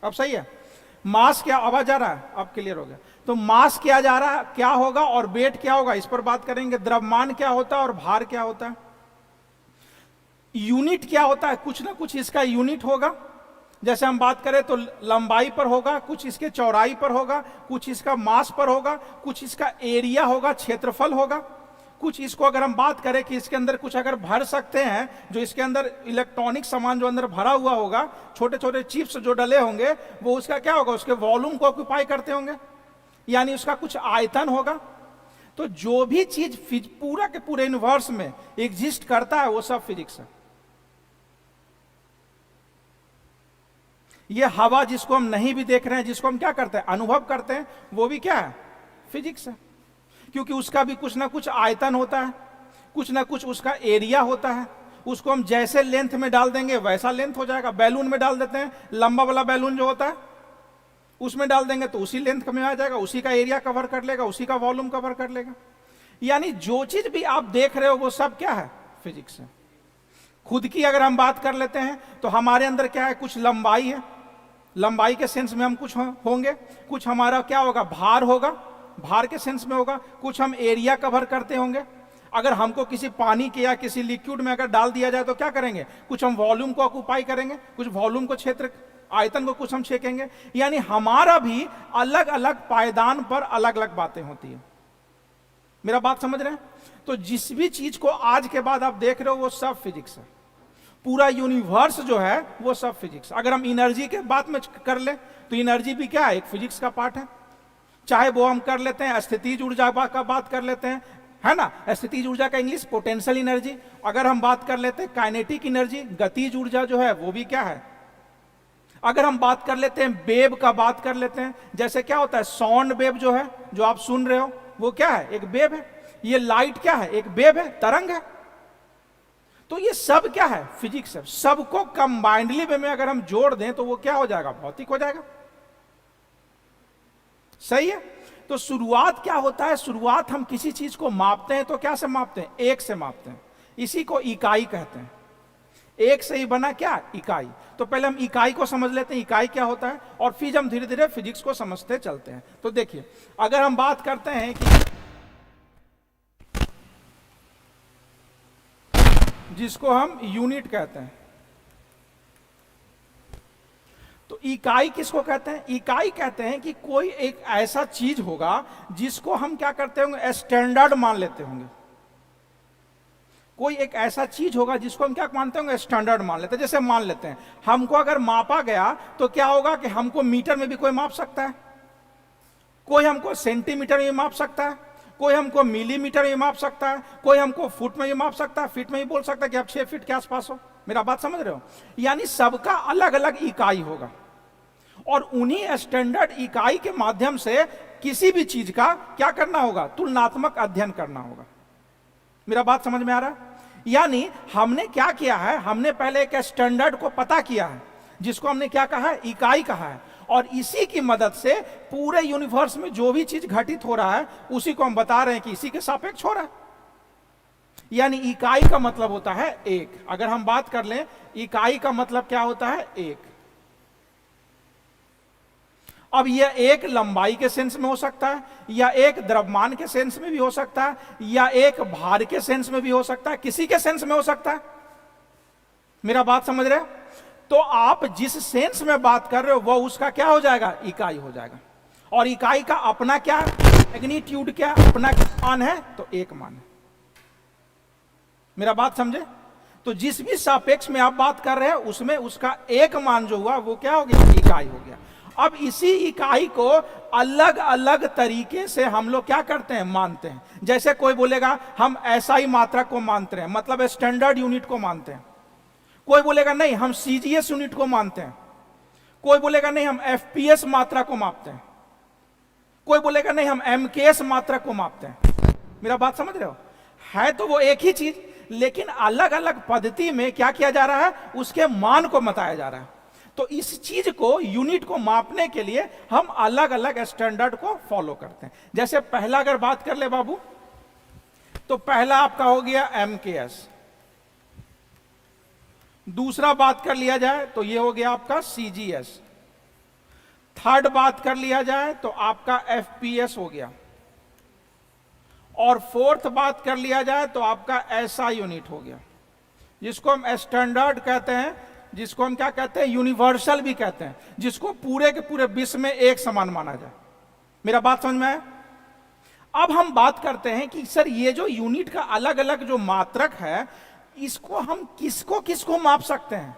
अब सही है। मास क्या, आवाज आ रहा है, अब क्लियर हो गया। तो मास क्या जा रहा है, क्या होगा, और वेट क्या होगा, इस पर बात करेंगे। द्रव्यमान क्या होता है और भार क्या होता है। यूनिट क्या होता है, कुछ ना कुछ इसका यूनिट होगा। जैसे हम बात करें तो लंबाई पर होगा, कुछ इसके चौड़ाई पर होगा, कुछ इसका मास पर होगा, कुछ इसका एरिया होगा, क्षेत्रफल होगा। कुछ इसको अगर हम बात करें कि इसके अंदर कुछ अगर भर सकते हैं, जो इसके अंदर इलेक्ट्रॉनिक सामान जो अंदर भरा हुआ होगा, छोटे छोटे चिप्स जो डले होंगे, वो उसका क्या होगा, उसके वॉल्यूम को ऑक्यूपाई करते होंगे, यानी उसका कुछ आयतन होगा। तो जो भी चीज पूरा के पूरे यूनिवर्स में एग्जिस्ट करता है वो सब फिजिक्स है। ये हवा जिसको हम नहीं भी देख रहे हैं, जिसको हम क्या करते हैं, अनुभव करते हैं, वो भी क्या है, फिजिक्स है। क्योंकि उसका भी कुछ ना कुछ आयतन होता है, कुछ ना कुछ उसका एरिया होता है। उसको हम जैसे लेंथ में डाल देंगे वैसा लेंथ हो जाएगा। बैलून में डाल देते हैं, लंबा वाला बैलून जो होता है उसमें डाल देंगे तो उसी लेंथ में आ जाएगा, उसी का एरिया कवर कर लेगा, उसी का वॉल्यूम कवर कर लेगा। यानी जो चीज भी आप देख रहे हो वो सब क्या है, फिजिक्स है। खुद की अगर हम बात कर लेते हैं तो हमारे अंदर क्या है, कुछ लंबाई है, लंबाई के सेंस में हम कुछ होंगे, कुछ हमारा क्या होगा, भार होगा, भार के सेंस में होगा, कुछ हम एरिया कवर करते होंगे। अगर हमको किसी पानी के या किसी लिक्विड में अगर डाल दिया जाए तो क्या करेंगे, कुछ हम वॉल्यूम को ऑक्यूपाई करेंगे, कुछ वॉल्यूम को, क्षेत्र आयतन को कुछ हम छेकेंगे। यानी हमारा भी अलग अलग पायदान पर अलग अलग बातें होती है। मेरा बात समझ रहे हैं। तो जिस भी चीज को आज के बाद आप देख रहे हो वो सब फिजिक्स है। पूरा यूनिवर्स जो है वो सब फिजिक्स। अगर हम एनर्जी के बात में कर ले तो एनर्जी भी क्या है, एक फिजिक्स का पार्ट है। चाहे वो हम कर लेते हैं स्थितिज ऊर्जा का बात कर लेते हैं, है ना, स्थितिज ऊर्जा का इंग्लिश पोटेंशियल एनर्जी। अगर हम बात कर लेते हैं काइनेटिक एनर्जी, गतिज ऊर्जा जो है वो भी क्या है। अगर हम बात कर लेते हैं वेव का बात कर लेते हैं, जैसे क्या होता है साउंड वेव जो है, जो आप सुन रहे हो वो क्या है, एक वेव है। ये लाइट क्या है, एक वेव है, तरंग है। तो ये सब क्या है, फिजिक्स है। सबको कंबाइंडली वे में अगर हम जोड़ दें तो वो क्या हो जाएगा, भौतिक हो जाएगा। सही है। तो शुरुआत क्या होता है, शुरुआत हम किसी चीज को मापते हैं तो क्या से मापते हैं, एक से मापते हैं। इसी को इकाई कहते हैं। एक से ही बना क्या, इकाई। तो पहले हम इकाई को समझ लेते हैं, इकाई क्या होता है, और फिर हम धीरे धीरे फिजिक्स को समझते चलते हैं। तो देखिए, अगर हम बात करते हैं कि जिसको हम यूनिट कहते हैं, तो इकाई किसको कहते हैं, इकाई कहते हैं कि कोई एक ऐसा चीज होगा जिसको हम क्या करते होंगे, स्टैंडर्ड मान लेते होंगे। कोई एक ऐसा चीज होगा जिसको हम क्या मानते होंगे, स्टैंडर्ड मान लेते हैं। जैसे मान लेते हैं हमको अगर मापा गया तो क्या होगा कि हमको मीटर में भी कोई माप सकता है, कोई हमको सेंटीमीटर में भी माप सकता है, कोई हमको मिलीमीटर में माप सकता है, कोई हमको फुट में भी माप सकता है, फीट में भी बोल सकता है कि आप 6 फीट के आसपास हो। मेरा बात समझ रहे हो। यानी सबका अलग अलग इकाई होगा, और उन्हीं स्टैंडर्ड इकाई के माध्यम से किसी भी चीज का क्या करना होगा, तुलनात्मक अध्ययन करना होगा। मेरा बात समझ में आ रहा है। यानी हमने क्या किया है, हमने पहले एक स्टैंडर्ड को पता किया है जिसको हमने क्या कहा है, इकाई कहा है, और इसी की मदद से पूरे यूनिवर्स में जो भी चीज घटित हो रहा है उसी को हम बता रहे हैं कि इसी के सापेक्ष हो रहा है। यानी इकाई का मतलब होता है एक। अगर हम बात कर लें इकाई का मतलब क्या होता है, एक। अब यह एक लंबाई के सेंस में हो सकता है, या एक द्रव्यमान के सेंस में भी हो सकता है, या एक भार के सेंस में भी हो सकता है, किसी के सेंस में हो सकता है। मेरा बात समझ रहे हो। तो आप जिस सेंस में बात कर रहे हो वो उसका क्या हो जाएगा, इकाई हो जाएगा। और इकाई का अपना क्या मैग्नीट्यूड, क्या अपना मान है, तो एक मान है। मेरा बात समझे। तो जिस भी सापेक्ष में आप बात कर रहे हैं उसमें उसका एक मान जो हुआ वो क्या हो गया, इकाई हो गया। अब इसी इकाई को अलग अलग तरीके से हम लोग क्या करते हैं, मानते हैं। जैसे कोई बोलेगा हम एसआई मात्रक को मानते हैं, मतलब स्टैंडर्ड यूनिट को मानते हैं। कोई बोलेगा नहीं हम सीजीएस यूनिट को मानते हैं। कोई बोलेगा नहीं हम एफपीएस मात्रा को मापते हैं। कोई बोलेगा नहीं हम एमकेएस मात्रक को मापते हैं। मेरा बात समझ रहे हो। है तो वो एक ही चीज, लेकिन अलग अलग पद्धति में क्या किया जा रहा है, उसके मान को बताया जा रहा है। तो इस चीज को, यूनिट को मापने के लिए हम अलग अलग स्टैंडर्ड को फॉलो करते हैं। जैसे पहला अगर बात कर ले बाबू, तो पहला आपका हो गया एमकेएस। दूसरा बात कर लिया जाए तो ये हो गया आपका सीजीएस। थर्ड बात कर लिया जाए तो आपका एफपीएस हो गया, और फोर्थ बात कर लिया जाए तो आपका एसआई यूनिट हो गया, जिसको हम स्टैंडर्ड कहते हैं, जिसको हम क्या कहते हैं, यूनिवर्सल भी कहते हैं, जिसको पूरे के पूरे विश्व में एक समान माना जाए। मेरा बात समझ में आया? अब हम बात करते हैं कि सर ये जो यूनिट का अलग अलग जो मात्रक है, इसको हम किसको किसको माप सकते हैं?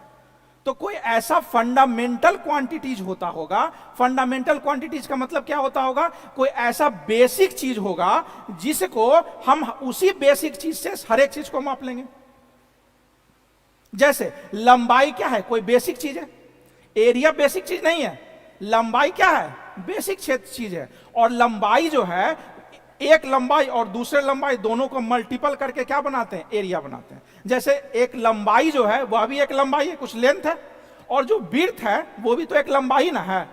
तो कोई ऐसा फंडामेंटल क्वांटिटीज होता होगा। फंडामेंटल क्वांटिटीज का मतलब क्या होता होगा? कोई ऐसा बेसिक चीज होगा जिसको हम उसी बेसिक चीज से हर एक चीज को माप लेंगे। जैसे लंबाई क्या है? कोई बेसिक चीज है। एरिया बेसिक चीज नहीं है। लंबाई क्या है? बेसिक क्षेत्र चीज है। और लंबाई जो है, एक लंबाई और दूसरे लंबाई दोनों को मल्टीपल करके क्या बनाते हैं? एरिया बनाते हैं। जैसे एक लंबाई जो है वह भी एक लंबाई है, कुछ लेंथ है, और जो विड्थ है वो भी तो एक लंबाई ना है,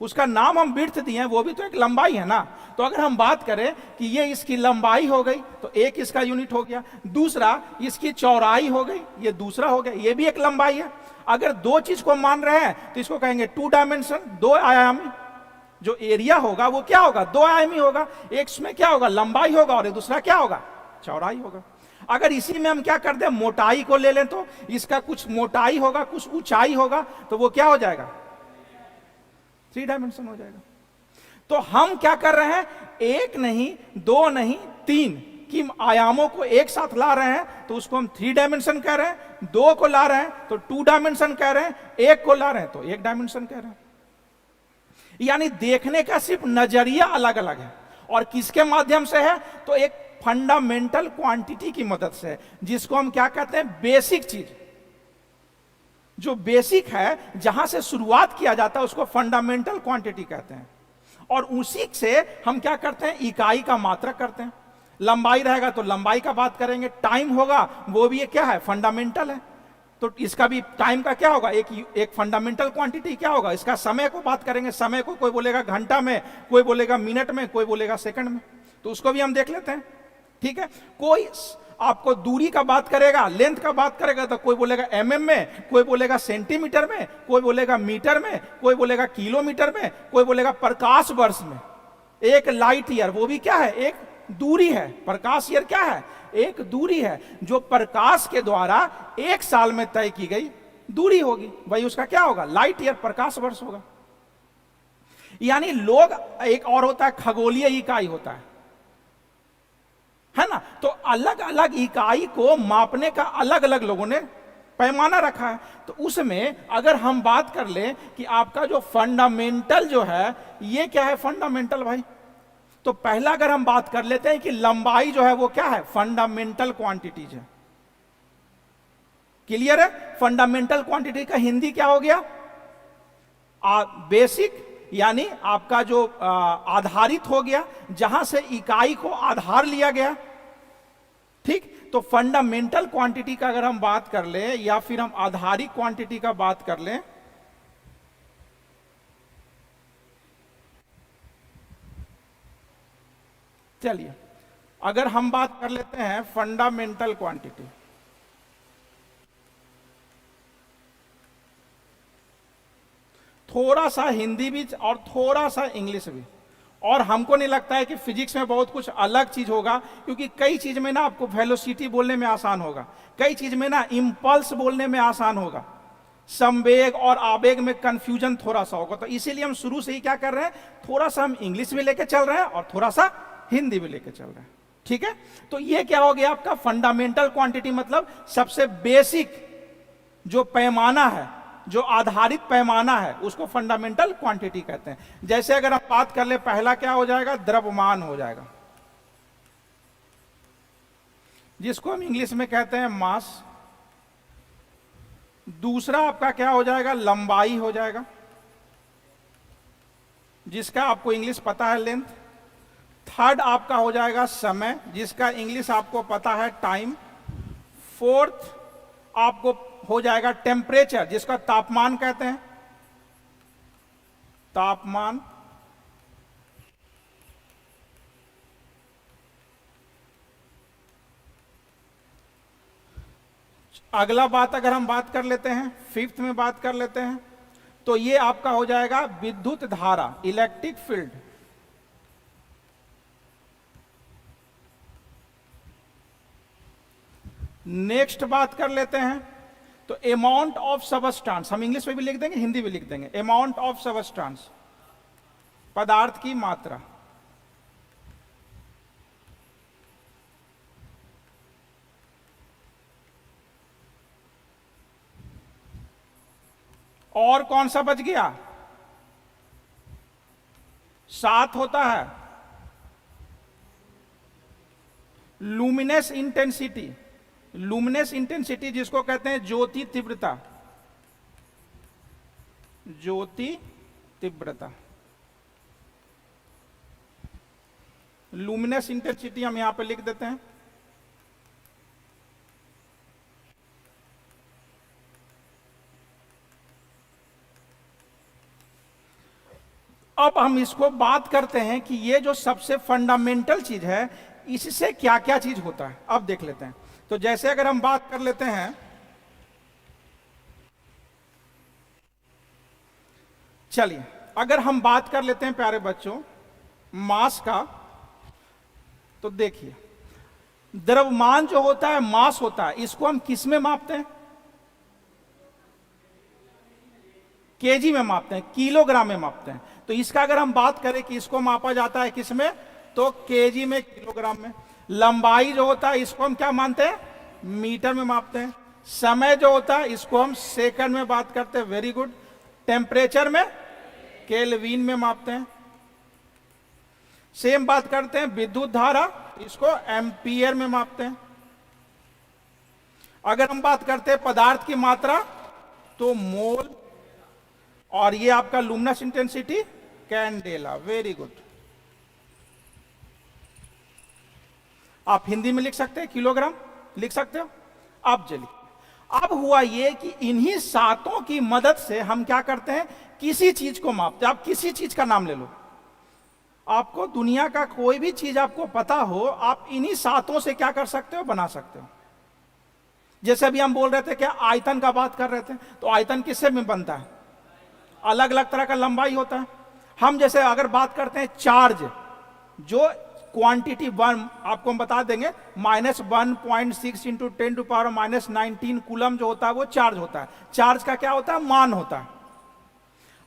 उसका नाम हम विड्थ दिए हैं, वो भी तो एक लंबाई है ना। तो अगर हम बात करें कि ये इसकी लंबाई हो गई तो एक इसका यूनिट हो गया, दूसरा इसकी चौड़ाई हो गई, ये दूसरा हो गया, ये भी एक लंबाई है। अगर दो चीज को मान रहे हैं तो इसको कहेंगे टू डायमेंशन, दो आयामी। जो एरिया होगा वो क्या होगा? दो आयामी होगा। एक में क्या होगा? लंबाई होगा, और दूसरा क्या होगा? चौड़ाई होगा। अगर इसी में हम क्या कर दें, मोटाई को ले लें, तो इसका कुछ मोटाई होगा, कुछ ऊंचाई होगा, तो वो क्या हो जाएगा? थ्री डायमेंशन हो जाएगा। तो हम क्या कर रहे हैं? एक नहीं, दो नहीं, तीन की आयामों को एक साथ ला रहे हैं, तो उसको हम थ्री डायमेंशन कह रहे हैं। दो को ला रहे हैं तो टू डायमेंशन कह रहे हैं, एक को ला रहे हैं तो एक डायमेंशन कह रहे हैं। यानी देखने का सिर्फ नजरिया अलग अलग है। और किसके माध्यम से है? तो एक फंडामेंटल क्वांटिटी की मदद से, जिसको हम क्या कहते हैं? बेसिक चीज। जो बेसिक है, जहां से शुरुआत किया जाता है, उसको फंडामेंटल क्वांटिटी कहते हैं। और उसी से हम क्या करते हैं? इकाई का मात्रक करते हैं। लंबाई रहेगा तो लंबाई का बात करेंगे, टाइम होगा वो भी ये क्या है? फंडामेंटल है। तो इसका भी टाइम का क्या होगा? एक फंडामेंटल क्वांटिटी क्या होगा? इसका समय को बात करेंगे, समय को कोई बोलेगा घंटा में, कोई बोलेगा मिनट में, कोई बोलेगा सेकंड में, तो उसको भी हम देख लेते हैं। ठीक है। कोई आपको दूरी का बात करेगा, लेंथ का बात करेगा, तो कोई बोलेगा एमएम में, कोई बोलेगा सेंटीमीटर में, कोई बोलेगा मीटर में, कोई बोलेगा किलोमीटर में, कोई बोलेगा प्रकाश वर्ष में। एक लाइट ईयर वो भी क्या है? एक दूरी है। प्रकाश ईयर क्या है? एक दूरी है, जो प्रकाश के द्वारा एक साल में तय की गई दूरी होगी, वही उसका क्या होगा? लाइट ईयर, प्रकाश वर्ष होगा। यानी लोग, एक और होता है खगोलीय इकाई होता है ना। तो अलग अलग इकाई को मापने का अलग अलग लोगों ने पैमाना रखा है। तो उसमें अगर हम बात कर लें कि आपका जो फंडामेंटल जो है, ये क्या है फंडामेंटल भाई? तो पहला अगर हम बात कर लेते हैं कि लंबाई जो है वो क्या है? फंडामेंटल क्वांटिटीज है। क्लियर है? फंडामेंटल क्वांटिटी का हिंदी क्या हो गया? बेसिक, यानी आपका जो आधारित हो गया, जहां से इकाई को आधार लिया गया। ठीक। तो फंडामेंटल क्वांटिटी का अगर हम बात कर लें, या फिर हम आधारित क्वांटिटी का बात कर लें, चलिए अगर हम बात कर लेते हैं फंडामेंटल क्वांटिटी, थोड़ा सा हिंदी भी और थोड़ा सा इंग्लिश भी। और हमको नहीं लगता है कि फिजिक्स में बहुत कुछ अलग चीज होगा, क्योंकि कई चीज में ना आपको वेलोसिटी बोलने में आसान होगा, कई चीज में ना इंपल्स बोलने में आसान होगा, संवेग और आवेग में कंफ्यूजन थोड़ा सा होगा। तो इसीलिए हम शुरू से ही क्या कर रहे हैं? थोड़ा सा हम इंग्लिश भी लेके चल रहे हैं और थोड़ा सा हिंदी भी लेके चल रहे हैं। ठीक है। तो ये क्या हो गया आपका फंडामेंटल क्वांटिटी, मतलब सबसे बेसिक जो पैमाना है, जो आधारित पैमाना है, उसको फंडामेंटल क्वांटिटी कहते हैं। जैसे अगर हम बात कर ले, पहला क्या हो जाएगा? द्रव्यमान हो जाएगा, जिसको हम इंग्लिश में कहते हैं मास। दूसरा आपका क्या हो जाएगा? लंबाई हो जाएगा, जिसका आपको इंग्लिश पता है लेंथ। थर्ड आपका हो जाएगा समय, जिसका इंग्लिश आपको पता है टाइम। फोर्थ आपको हो जाएगा टेम्परेचर, जिसका तापमान कहते हैं, तापमान। अगला बात अगर हम बात कर लेते हैं, फिफ्थ में बात कर लेते हैं, तो ये आपका हो जाएगा विद्युत धारा, इलेक्ट्रिक फील्ड। नेक्स्ट बात कर लेते हैं, तो अमाउंट ऑफ सबस्टांस, हम इंग्लिश में भी लिख देंगे, हिंदी में लिख देंगे। अमाउंट ऑफ सबस्टांस, पदार्थ की मात्रा। और कौन सा बच गया? 7 होता है लुमिनस इंटेंसिटी। लुमिनस इंटेंसिटी जिसको कहते हैं ज्योति तीव्रता, ज्योति तीव्रता, लुमिनस इंटेंसिटी हम यहां पे लिख देते हैं। अब हम इसको बात करते हैं कि ये जो सबसे फंडामेंटल चीज है, इससे क्या क्या चीज होता है, अब देख लेते हैं। तो जैसे अगर हम बात कर लेते हैं, चलिए अगर हम बात कर लेते हैं प्यारे बच्चों मास का, तो देखिए द्रव्यमान जो होता है, मास होता है, इसको हम किस में मापते हैं? केजी में मापते हैं, किलोग्राम में मापते हैं। तो इसका अगर हम बात करें कि इसको मापा जाता है किस में, तो केजी में, किलोग्राम में। लंबाई जो होता है इसको हम क्या मानते हैं? मीटर में मापते हैं। समय जो होता है इसको हम सेकंड में बात करते हैं, वेरी गुड। टेम्परेचर में केल्विन में मापते हैं। सेम बात करते हैं विद्युत धारा, इसको एम्पियर में मापते हैं। अगर हम बात करते हैं पदार्थ की मात्रा, तो मोल, और ये आपका luminous intensity candela, very good. आप हिंदी में लिख सकते हैं, किलोग्राम लिख सकते हो। अब चलिए, अब हुआ ये कि इन्हीं सातों की मदद से हम क्या करते हैं, किसी चीज को मापते हैं। आप किसी चीज का नाम ले लो, आपको दुनिया का कोई भी चीज आपको पता हो, आप इन्हीं सातों से क्या कर सकते हो, बना सकते हो। जैसे अभी हम बोल रहे थे, क्या आयतन का बात कर रहे थे, तो आयतन किससे में बनता है? अलग अलग तरह का लंबाई होता है। हम जैसे अगर बात करते हैं चार्ज, जो क्वांटिटी 1 आपको हम बता देंगे, -1.6 इंटू 10⁻⁻19 कूलम जो होता है वो चार्ज होता है। चार्ज का क्या होता है? मान होता है।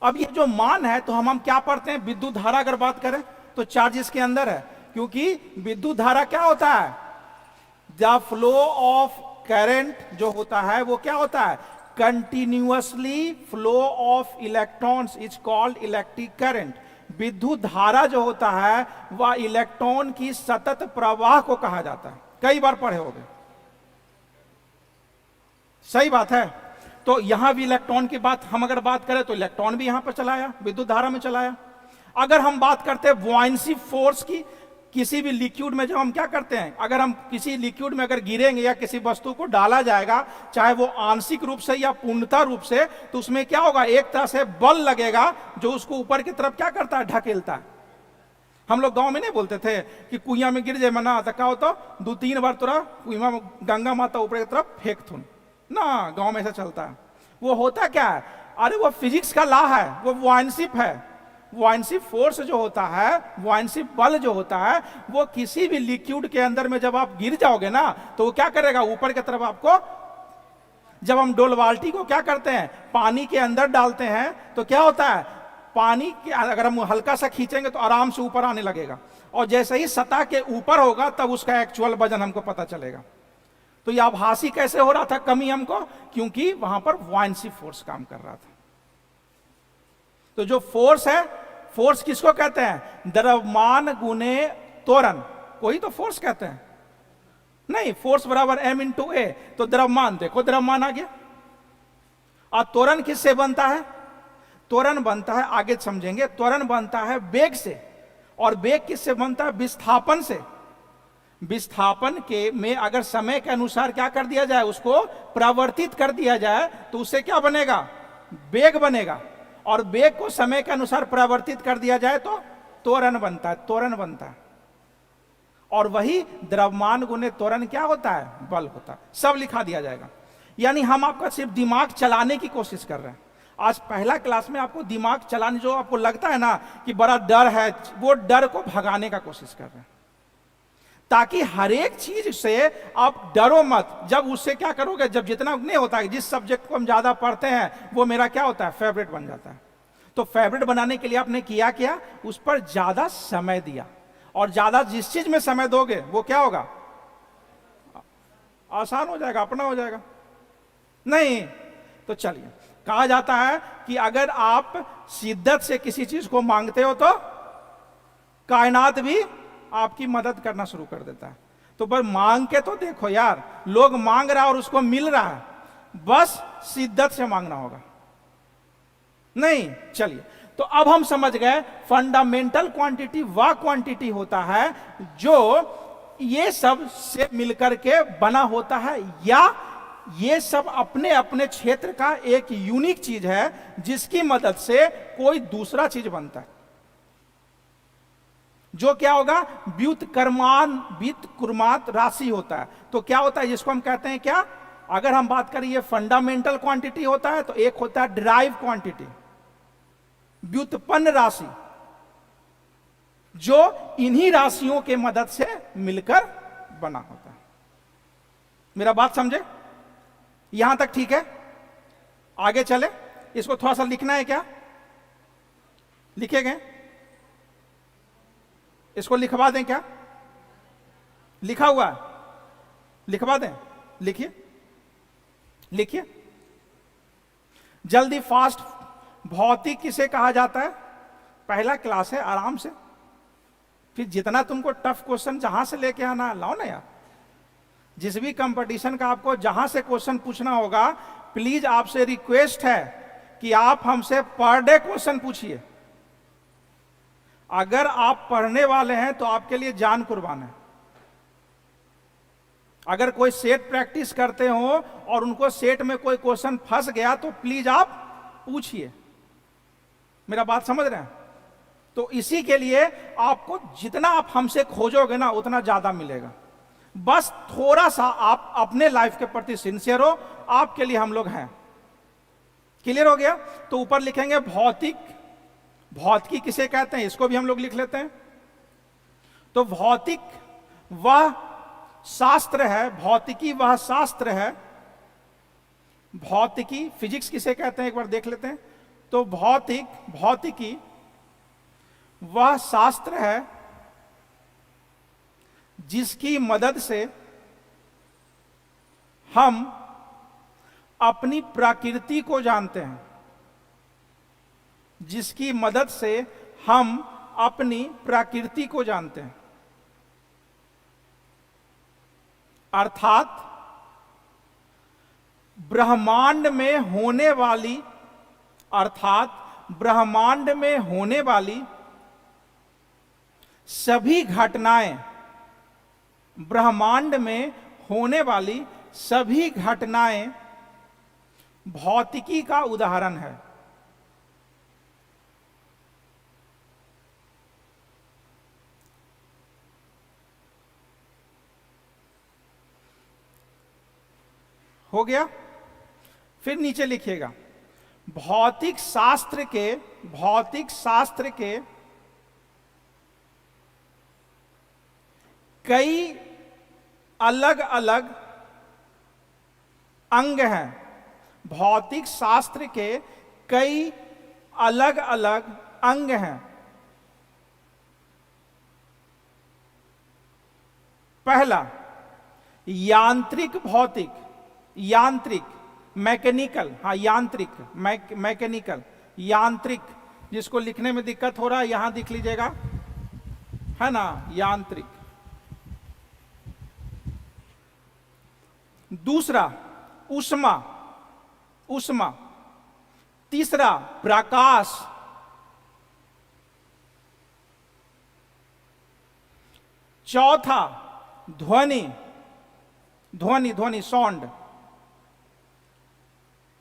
अब ये जो मान है, तो हम क्या पढ़ते हैं, विद्युत धारा अगर बात करें तो चार्ज इसके अंदर है, क्योंकि विद्युत धारा क्या होता है? द फ्लो ऑफ करंट जो होता है वो क्या होता है? Continuously flow of electrons is called electric current. विद्युत धारा जो होता है वह इलेक्ट्रॉन की सतत प्रवाह को कहा जाता है। कई बार पढ़े होंगे, सही बात है। तो यहां भी इलेक्ट्रॉन की बात हम अगर बात करें, तो इलेक्ट्रॉन भी यहां पर चलाया, विद्युत धारा में चलाया। अगर हम बात करते हैं बुआयंसी फोर्स की, किसी भी लिक्विड में जब हम क्या करते हैं, अगर हम किसी लिक्विड में अगर गिरेंगे या किसी वस्तु को डाला जाएगा, चाहे वो आंशिक रूप से या पूर्णतः रूप से, तो उसमें क्या होगा, एक तरह से बल लगेगा जो उसको ऊपर की तरफ क्या करता है, ढकेलता है। हम लोग गांव में नहीं बोलते थे कि कुइया में गिर जाए मना, तो क्या होता, 2-3 बार तोरा कुइया में गंगा माता ऊपर की तरफ फेंक थुन ना, गांव में ऐसा चलता है। वो होता क्या है, अरे वो फिजिक्स का लॉ है, वो बुआयंसी है। बुआयंसी फोर्स जो होता है, बुआयंसी बल जो होता है, वो किसी भी लिक्विड के अंदर में जब आप गिर जाओगे ना, तो वो क्या करेगा, ऊपर की तरफ आपको। जब हम डोल बाल्टी को क्या करते हैं, पानी के अंदर डालते हैं, तो क्या होता है, पानी के अगर हम हल्का सा खींचेंगे तो आराम से ऊपर आने लगेगा, और जैसे ही सतह के ऊपर होगा तब उसका एक्चुअल वजन हमको पता चलेगा। तो ये आभासी कैसे हो रहा था कमी हमको, क्योंकि वहां पर बुआयंसी फोर्स काम कर रहा था। तो जो फोर्स है, फोर्स किसको कहते हैं, द्रव्यमान गुने त्वरण को ही तो फोर्स कहते हैं। नहीं, फोर्स बराबर m इंटू ए, तो द्रव्यमान, देखो द्रव्यमान आ गया। और त्वरण किससे बनता है, त्वरण बनता है, आगे समझेंगे, त्वरण बनता है वेग से, और वेग किससे बनता है, विस्थापन से। विस्थापन के में अगर समय के अनुसार क्या कर दिया जाए, उसको प्रवर्तित कर दिया जाए, तो उससे क्या बनेगा, वेग बनेगा। और वेग को समय के अनुसार प्रवर्तित कर दिया जाए तो त्वरण बनता है, त्वरण बनता है। और वही द्रव्यमान गुने त्वरण क्या होता है, बल होता है। सब लिखा दिया जाएगा। यानी हम आपका सिर्फ दिमाग चलाने की कोशिश कर रहे हैं। आज पहला क्लास में आपको दिमाग चलाने, जो आपको लगता है ना कि बड़ा डर है, वो डर को भगाने का कोशिश कर रहे हैं, ताकि हर एक चीज से आप डरो मत। जब उससे क्या करोगे, जब जितना नहीं होता है, जिस सब्जेक्ट को हम ज्यादा पढ़ते हैं वो मेरा क्या होता है, फेवरेट बन जाता है। तो फेवरेट बनाने के लिए आपने किया क्या, उस पर ज्यादा समय दिया, और ज्यादा जिस चीज में समय दोगे वो क्या होगा, आसान हो जाएगा, अपना हो जाएगा। नहीं तो चलिए, कहा जाता है कि अगर आप शिद्दत से किसी चीज को मांगते हो तो कायनात भी आपकी मदद करना शुरू कर देता है। तो बस मांग के तो देखो यार, लोग मांग रहा है और उसको मिल रहा है, बस शिद्दत से मांगना होगा। नहीं, चलिए, तो अब हम समझ गए फंडामेंटल क्वांटिटी वह क्वांटिटी होता है जो ये सब से मिलकर के बना होता है, या ये सब अपने अपने क्षेत्र का एक यूनिक चीज है जिसकी मदद से कोई दूसरा चीज बनता है, जो क्या होगा, व्युत्क्रमात राशि होता है। तो क्या होता है, जिसको हम कहते हैं क्या, अगर हम बात करें ये फंडामेंटल क्वांटिटी होता है, तो एक होता है डिराइव क्वांटिटी, व्युत्पन्न राशि, जो इन्हीं राशियों के मदद से मिलकर बना होता है। मेरा बात समझे, यहां तक ठीक है? आगे चले, इसको थोड़ा सा लिखना है क्या, लिखे गए, इसको लिखवा दें क्या, लिखा हुआ है, लिखवा दें, लिखिए लिखिए जल्दी, फास्ट। भौतिक किसे कहा जाता है, पहला क्लास है, आराम से, फिर जितना तुमको टफ क्वेश्चन जहां से लेके आना लाओ ना यार। जिस भी कंपटीशन का आपको जहां से क्वेश्चन पूछना होगा, प्लीज आपसे रिक्वेस्ट है कि आप हमसे पर डे क्वेश्चन पूछिए। अगर आप पढ़ने वाले हैं तो आपके लिए जान कुर्बान है। अगर कोई सेट प्रैक्टिस करते हो और उनको सेट में कोई क्वेश्चन फंस गया तो प्लीज आप पूछिए। मेरा बात समझ रहे हैं? तो इसी के लिए आपको जितना आप हमसे खोजोगे ना उतना ज्यादा मिलेगा। बस थोड़ा सा आप अपने लाइफ के प्रति सिंसियर हो, आपके लिए हम लोग हैं। क्लियर हो गया? तो ऊपर लिखेंगे भौतिक। भौतिकी किसे कहते हैं, इसको भी हम लोग लिख लेते हैं। तो भौतिक वह शास्त्र है, भौतिकी वह शास्त्र है। भौतिकी, फिजिक्स किसे कहते हैं एक बार देख लेते हैं। तो भौतिकी वह शास्त्र है जिसकी मदद से हम अपनी प्रकृति को जानते हैं, जिसकी मदद से हम अपनी प्रकृति को जानते हैं। अर्थात ब्रह्मांड में होने वाली, सभी घटनाएं, ब्रह्मांड में होने वाली सभी घटनाएं भौतिकी का उदाहरण है। हो गया? फिर नीचे लिखिएगा भौतिक शास्त्र के कई अलग अलग अंग हैं। भौतिक शास्त्र के कई अलग अलग अंग हैं। पहला यांत्रिक भौतिक, यांत्रिक, मैकेनिकल, मैकेनिकल, यांत्रिक, जिसको लिखने में दिक्कत हो रहा है यहां लिख लीजिएगा, है ना, यांत्रिक। दूसरा ऊष्मा। तीसरा प्रकाश। चौथा ध्वनि, साउंड।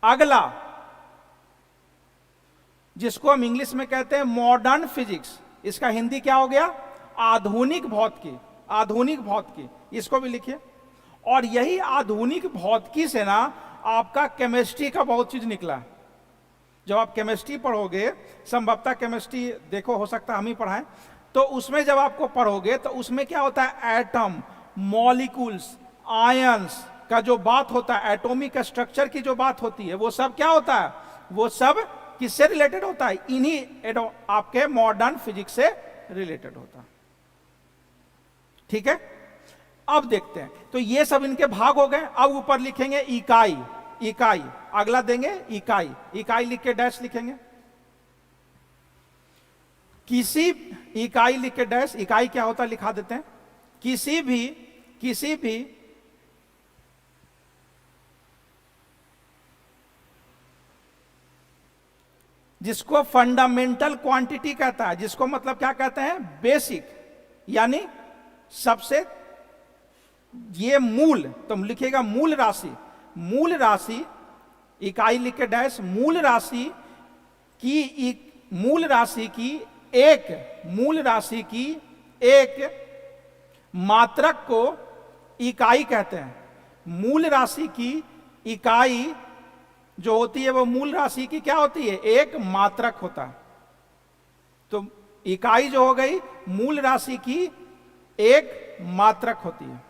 अगला जिसको हम इंग्लिश में कहते हैं मॉडर्न फिजिक्स, इसका हिंदी क्या हो गया, आधुनिक भौतिकी, इसको भी लिखिए। और यही आधुनिक भौतिकी से ना आपका केमिस्ट्री का बहुत चीज निकला है। जब आप केमिस्ट्री पढ़ोगे, संभवतः केमिस्ट्री देखो हो सकता है हम ही पढ़ाएं, तो उसमें जब आपको पढ़ोगे तो उसमें क्या होता है, एटम, मॉलिक्यूल्स, आयंस का जो बात होता है, एटॉमिक स्ट्रक्चर की जो बात होती है, वो सब क्या होता है, वो सब किससे रिलेटेड होता है, इन्हीं आपके मॉडर्न फिजिक्स से रिलेटेड होता है। ठीक है, अब देखते हैं, तो ये सब इनके भाग हो गए। अब ऊपर लिखेंगे इकाई, इकाई अगला देंगे इकाई, इकाई लिख के डैश लिखेंगे, किसी इकाई लिख के डैश, इकाई क्या होता है लिखा देते हैं, किसी भी जिसको फंडामेंटल क्वांटिटी कहता है, जिसको मतलब क्या कहते हैं, बेसिक, यानी सबसे, ये मूल, तो लिखेगा मूल राशि, मूल राशि, इकाई लिख के डैश, मूल राशि की, मूल राशि की एक, मूल राशि की एक मात्रक को इकाई कहते हैं। मूल राशि की इकाई जो होती है वो मूल राशि की क्या होती है, एक मात्रक होता है। तो इकाई जो हो गई मूल राशि की एक मात्रक होती है।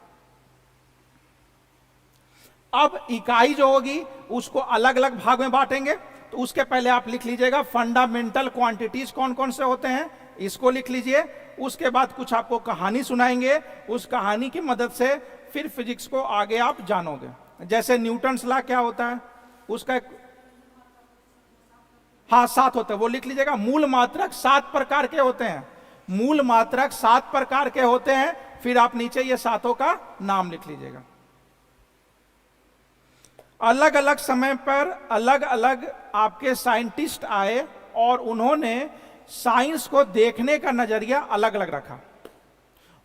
अब इकाई जो होगी उसको अलग अलग भाग में बांटेंगे, तो उसके पहले आप लिख लीजिएगा फंडामेंटल क्वांटिटीज कौन कौन से होते हैं, इसको लिख लीजिए। उसके बाद कुछ आपको कहानी सुनाएंगे, उस कहानी की मदद से फिर फिजिक्स को आगे आप जानोगे। जैसे न्यूटन्स लॉ क्या होता है, उसका हाँ 7 होते हैं, वो लिख लीजिएगा। मूल मात्रक 7 प्रकार के होते हैं, मूल मात्रक 7 प्रकार के होते हैं, फिर आप नीचे ये 7 का नाम लिख लीजिएगा। अलग अलग समय पर अलग अलग आपके साइंटिस्ट आए और उन्होंने साइंस को देखने का नजरिया अलग अलग रखा,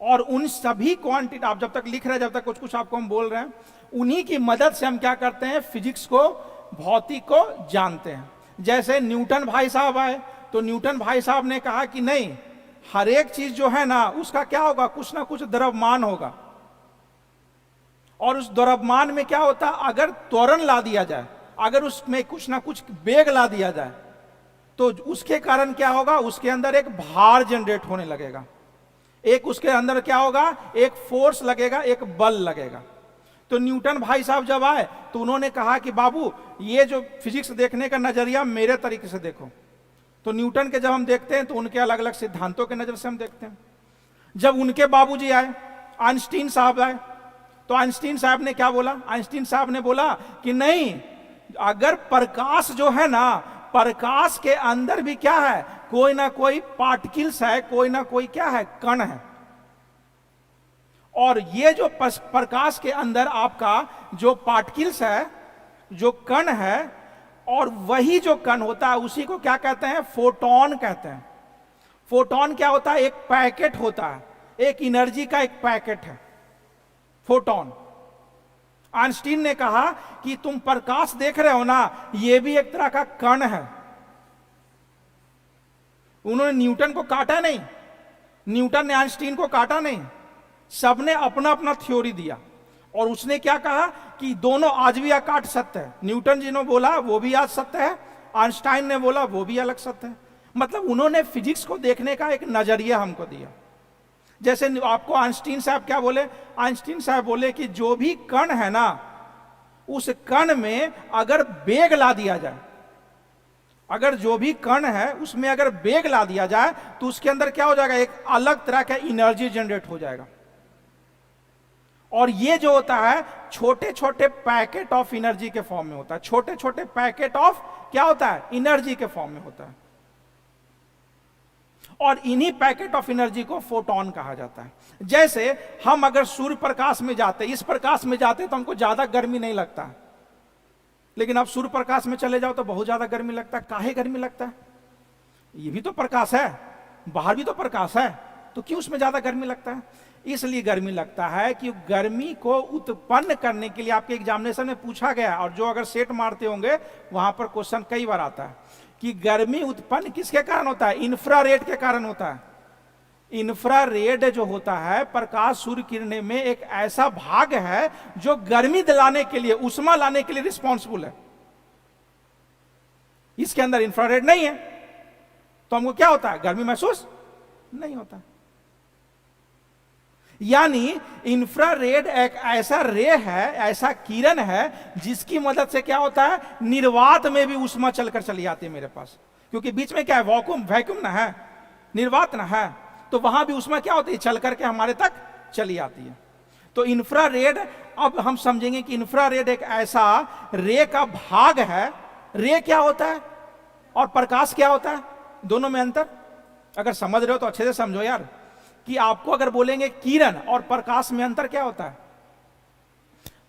और उन सभी क्वांटिटी, आप जब तक लिख रहे हैं, जब तक कुछ कुछ आपको हम बोल रहे हैं, उन्हीं की मदद से हम क्या करते हैं, फिजिक्स को, भौतिक को जानते हैं। जैसे न्यूटन भाई साहब आए, तो न्यूटन भाई साहब ने कहा कि नहीं, हर एक चीज जो है ना उसका क्या होगा, कुछ ना कुछ द्रव्यमान होगा, और उस द्रव्यमान में क्या होता है, अगर त्वरण ला दिया जाए, अगर उसमें कुछ ना कुछ वेग ला दिया जाए, तो उसके कारण क्या होगा, उसके अंदर एक भार जनरेट होने लगेगा, एक उसके अंदर क्या होगा, एक फोर्स लगेगा, एक बल लगेगा। तो न्यूटन भाई साहब जब आए तो उन्होंने कहा कि बाबू ये जो फिजिक्स देखने का नजरिया मेरे तरीके से देखो। तो न्यूटन के जब हम देखते हैं तो उनके अलग अलग सिद्धांतों के नजर से हम देखते हैं। जब उनके बाबूजी आए, आइंस्टीन साहब आए, तो आइंस्टीन साहब ने क्या बोला, आइंस्टीन साहब ने बोला कि नहीं, अगर प्रकाश जो है ना, प्रकाश के अंदर भी क्या है, कोई ना कोई पार्टिकल्स है, कोई ना कोई क्या है, कण है, और ये जो प्रकाश के अंदर आपका जो पार्टिकल्स है, जो कण है, और वही जो कण होता है उसी को क्या कहते हैं, फोटोन कहते हैं। फोटोन क्या होता है, एक पैकेट होता है, एक एनर्जी का एक पैकेट है फोटोन। आइंस्टीन ने कहा कि तुम प्रकाश देख रहे हो ना, यह भी एक तरह का कण है। उन्होंने न्यूटन को काटा नहीं, न्यूटन ने आइंस्टीन को काटा नहीं, सबने अपना अपना थ्योरी दिया, और उसने क्या कहा कि दोनों आज भी अकाट सत्य है। न्यूटन जी ने बोला वो भी आज सत्य है, आइंस्टाइन ने बोला वो भी अलग सत्य है। मतलब उन्होंने फिजिक्स को देखने का एक नजरिया हमको दिया। जैसे आपको आइंस्टीन साहब क्या बोले, आइंस्टीन साहब बोले कि जो भी कण है ना, उस कण में अगर वेग ला दिया जाए, अगर जो भी कण है उसमें अगर वेग ला दिया जाए तो उसके अंदर क्या हो जाएगा, एक अलग तरह का एनर्जी जनरेट हो जाएगा, और ये जो होता है छोटे छोटे पैकेट ऑफ एनर्जी के फॉर्म में होता है, छोटे छोटे पैकेट ऑफ क्या होता है, एनर्जी के फॉर्म में होता है, और इन्हीं पैकेट ऑफ एनर्जी को फोटोन कहा जाता है। जैसे हम अगर सूर्य प्रकाश में जाते, इस प्रकाश में जाते तो हमको ज्यादा गर्मी नहीं लगता है, लेकिन अब सूर्य प्रकाश में चले जाओ तो बहुत ज्यादा गर्मी लगता है। काहे गर्मी लगता है, ये भी तो प्रकाश है, बाहर भी तो प्रकाश है, तो क्यों उसमें ज्यादा गर्मी लगता है? इसलिए गर्मी लगता है कि गर्मी को उत्पन्न करने के लिए आपके एग्जामिनेशन में पूछा गया, और जो अगर सेट मारते होंगे वहां पर क्वेश्चन कई बार आता है कि गर्मी उत्पन्न किसके कारण होता है, इंफ्रारेड के कारण होता है। इंफ्रारेड जो होता है, प्रकाश सूर्य किरणें में एक ऐसा भाग है जो गर्मी दिलाने के लिए, उष्मा लाने के लिए रिस्पॉन्सिबल है। इसके अंदर इंफ्रारेड नहीं है, तो हमको क्या होता है, गर्मी महसूस नहीं होता। यानी इंफ्रारेड एक ऐसा रे है, ऐसा किरण है जिसकी मदद से क्या होता है, निर्वात में भी ऊष्मा चलकर चली आती है मेरे पास, क्योंकि बीच में क्या है, वैक्यूम ना है, निर्वात ना है, तो वहां भी ऊष्मा क्या होती है, चल करके हमारे तक चली आती है। तो इंफ्रारेड, अब हम समझेंगे कि इंफ्रारेड एक ऐसा रे का भाग है। रे क्या होता है और प्रकाश क्या होता है, दोनों में अंतर अगर समझ रहे हो तो अच्छे से समझो यार, कि आपको अगर बोलेंगे किरण और प्रकाश में अंतर क्या होता है,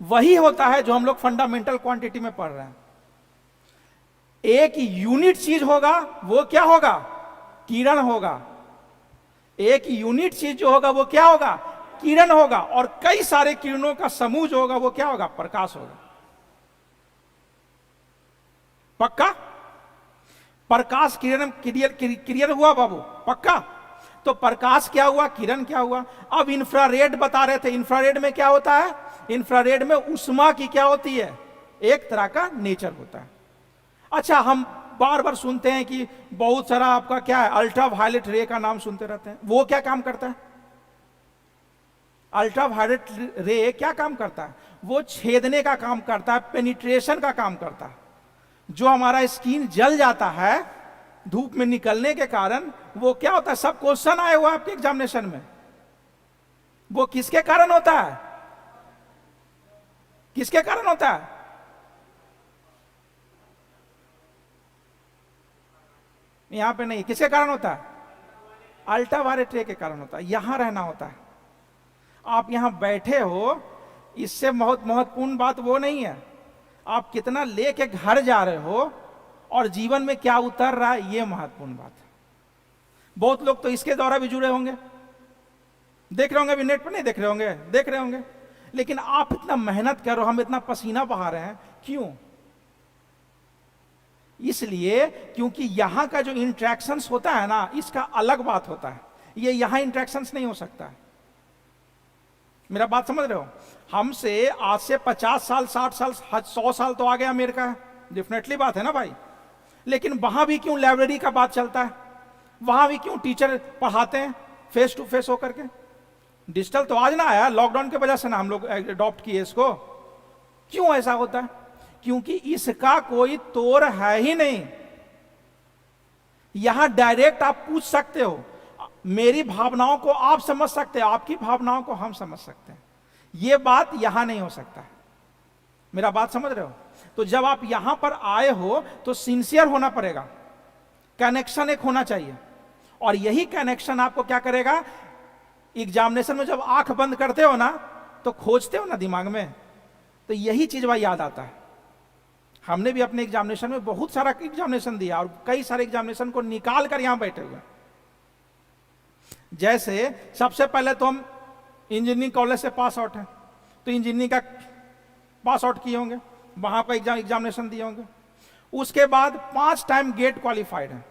वही होता है जो हम लोग फंडामेंटल क्वांटिटी में पढ़ रहे हैं। एक यूनिट चीज होगा वो क्या होगा, किरण होगा। एक यूनिट चीज जो होगा वो क्या होगा, किरण होगा, और कई सारे किरणों का समूह जो होगा वो क्या होगा, प्रकाश होगा। पक्का? प्रकाश किरण क्लियर हुआ बाबू, पक्का? तो प्रकाश क्या हुआ, किरण क्या हुआ। अब इंफ्रारेड बता रहे थे, इंफ्रारेड में क्या होता है, इंफ्रारेड में ऊष्मा की क्या होती है, एक तरह का नेचर होता है। अच्छा, हम बार बार सुनते हैं कि बहुत सारा आपका क्या है, अल्ट्रा वायलेट रे का नाम सुनते रहते हैं। वो क्या काम करता है, अल्ट्रा वायलेट रे क्या काम करता है, वो छेदने का काम करता है, पेनिट्रेशन का काम करता है। जो हमारा स्किन जल जाता है धूप में निकलने के कारण, वो क्या होता है, सब क्वेश्चन आए हुए आपके एग्जामिनेशन में, वो किसके कारण होता है, किसके कारण होता है, यहां पे नहीं, किसके कारण होता है, अल्ट्रावायलेट रे के कारण होता है। यहां रहना होता है, आप यहां बैठे हो, इससे बहुत महत्वपूर्ण बात वो नहीं है आप कितना लेके घर जा रहे हो और जीवन में क्या उतर रहा है, ये महत्वपूर्ण बात है। बहुत लोग तो इसके द्वारा भी जुड़े होंगे, देख रहे होंगे, अभी नेट पर नहीं देख रहे होंगे, देख रहे होंगे, लेकिन आप इतना मेहनत करो, हम इतना पसीना बहा रहे हैं, क्यों? इसलिए क्योंकि यहां का जो इंट्रैक्शंस होता है ना, इसका अलग बात होता है, ये यहां इंट्रैक्शंस नहीं हो सकता है। मेरा बात समझ रहे हो? हमसे आज से 50 साल, 60 साल, 100 साल तो आगे अमेरिका है, डेफिनेटली बात है ना भाई, लेकिन वहां भी क्यों लाइब्रेरी का बात चलता है, वहां भी क्यों टीचर पढ़ाते हैं फेस टू फेस होकर के। डिजिटल तो आज ना आया, लॉकडाउन की वजह से ना हम लोग अडॉप्ट किए इसको। क्यों ऐसा होता है? क्योंकि इसका कोई तोड़ है ही नहीं। यहां डायरेक्ट आप पूछ सकते हो, मेरी भावनाओं को आप समझ सकते हो, आपकी भावनाओं को हम समझ सकते हैं। यह बात यहां नहीं हो सकता है। मेरा बात समझ रहे हो? तो जब आप यहां पर आए हो तो सिंसियर होना पड़ेगा, कनेक्शन एक होना चाहिए, और यही कनेक्शन आपको क्या करेगा, एग्जामिनेशन में जब आंख बंद करते हो ना तो खोजते हो ना दिमाग में, तो यही चीज वह याद आता है। हमने भी अपने एग्जामिनेशन में बहुत सारा एग्जामिनेशन दिया और कई सारे एग्जामिनेशन को निकाल कर यहां बैठे हुए। जैसे सबसे पहले तो हम इंजीनियरिंग कॉलेज से पास आउट हैं, तो इंजीनियरिंग का पास आउट किए होंगे, वहां पर एग्जामिनेशन दिए होंगे। उसके बाद 5 टाइम गेट क्वालिफाइड है,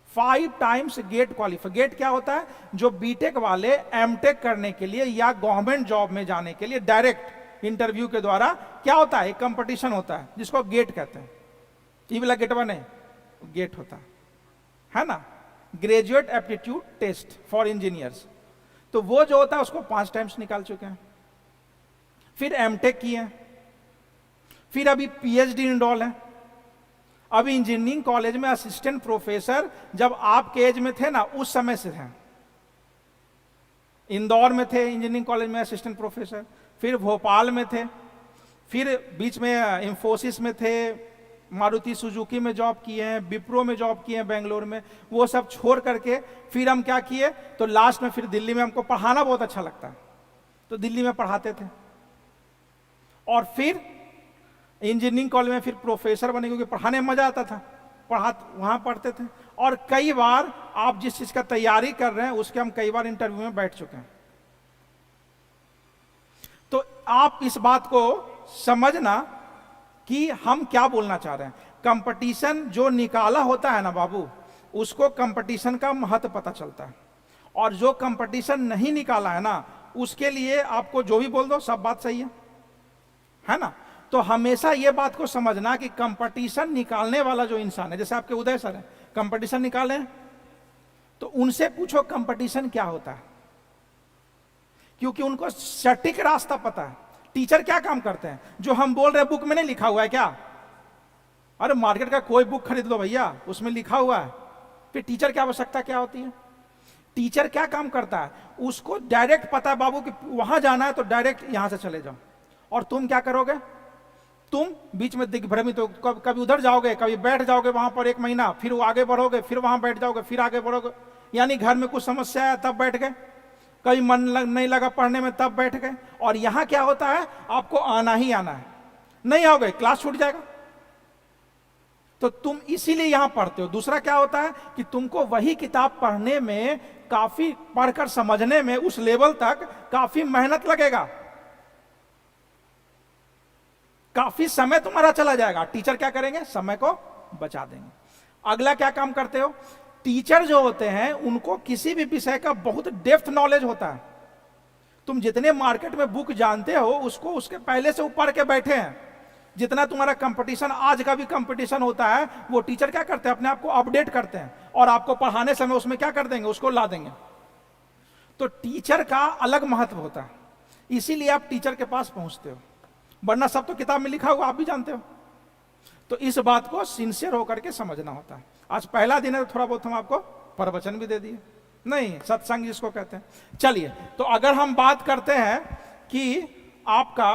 5 टाइम्स गेट क्वालिफाइड। गेट क्या होता है? जो बीटेक वाले एमटेक करने के लिए या गवर्नमेंट जॉब में जाने के लिए डायरेक्ट इंटरव्यू के द्वारा क्या होता है, एक कंपटीशन होता है जिसको गेट कहते हैं। ये वाला गेट वन है, गेट होता है ना, graduate aptitude test for engineers. तो वो जो होता है उसको 5 टाइम्स निकाल चुके हैं। फिर एमटेक किए हैं, फिर अभी पीएचडी इनरोल है। अभी इंजीनियरिंग कॉलेज में असिस्टेंट प्रोफेसर जब आपके एज में थे ना, उस समय से हैं। इंदौर में थे इंजीनियरिंग कॉलेज में असिस्टेंट प्रोफेसर, फिर भोपाल में थे, फिर बीच में इंफोसिस में थे, मारुति सुजुकी में जॉब किए हैं, विप्रो में जॉब किए हैं बेंगलोर में। वो सब छोड़ करके फिर हम क्या किए, तो लास्ट में फिर दिल्ली में, हमको पढ़ाना बहुत अच्छा लगता है तो दिल्ली में पढ़ाते थे, और फिर इंजीनियरिंग कॉलेज में फिर प्रोफेसर बने, क्योंकि पढ़ाने में मजा आता था, वहां पढ़ते थे। और कई बार आप जिस चीज का तैयारी कर रहे हैं उसके हम कई बार इंटरव्यू में बैठ चुके हैं। तो आप इस बात को समझना कि हम क्या बोलना चाह रहे हैं। कंपटीशन जो निकाला होता है ना बाबू, उसको कंपटीशन का महत्व पता चलता है, और जो कंपटीशन नहीं निकाला है ना, उसके लिए आपको जो भी बोल दो सब बात सही है ना। तो हमेशा ये बात को समझना कि कंपटीशन निकालने वाला जो इंसान है, जैसे आपके उदय सर है, कंपटीशन निकाले हैं, तो उनसे पूछो कंपटीशन क्या होता है, क्योंकि उनको सटीक रास्ता पता है। टीचर क्या काम करते हैं, जो हम बोल रहे हैं बुक में नहीं लिखा हुआ है क्या? अरे मार्केट का कोई बुक खरीद लो भैया, उसमें लिखा हुआ है। फिर टीचर की आवश्यकता क्या होती है? टीचर क्या काम करता है, उसको डायरेक्ट पता है बाबू कि वहां जाना है तो डायरेक्ट यहां से चले जाओ। और तुम क्या करोगे? तुम बीच में दिग्भ्रमित हो, कभी उधर जाओगे, कभी बैठ जाओगे वहां पर 1 महीना, फिर वो आगे बढ़ोगे, फिर वहां बैठ जाओगे, फिर आगे बढ़ोगे। यानी घर में कुछ समस्या है तब बैठ गए, कभी मन नहीं लगा पढ़ने में तब बैठ गए। और यहां क्या होता है, आपको आना ही आना है, नहीं आओगे क्लास छूट जाएगा। तो तुम इसीलिए यहां पढ़ते हो। दूसरा क्या होता है कि तुमको वही किताब पढ़ने में, काफी पढ़कर समझने में, उस लेवल तक काफी मेहनत लगेगा, काफी समय तुम्हारा चला जाएगा। टीचर क्या करेंगे, समय को बचा देंगे। अगला क्या काम करते हो, टीचर जो होते हैं उनको किसी भी विषय का बहुत डेप्थ नॉलेज होता है। तुम जितने मार्केट में बुक जानते हो उसको उसके पहले से ऊपर के बैठे हैं। जितना तुम्हारा कंपटीशन, आज का भी कंपटीशन होता है, वो टीचर क्या करते हैं, अपने आप को अपडेट करते हैं और आपको पढ़ाने समय उसमें क्या कर देंगे, उसको ला देंगे। तो टीचर का अलग महत्व होता है, इसीलिए आप टीचर के पास पहुंचते हो, वरना सब तो किताब में लिखा हुआ आप भी जानते हो। तो इस बात को सिंसियर होकर के समझना होता है। आज पहला दिन है तो थोड़ा बहुत हम आपको प्रवचन भी दे दिए, नहीं सत्संग जिसको कहते हैं। चलिए, तो अगर हम बात करते हैं कि आपका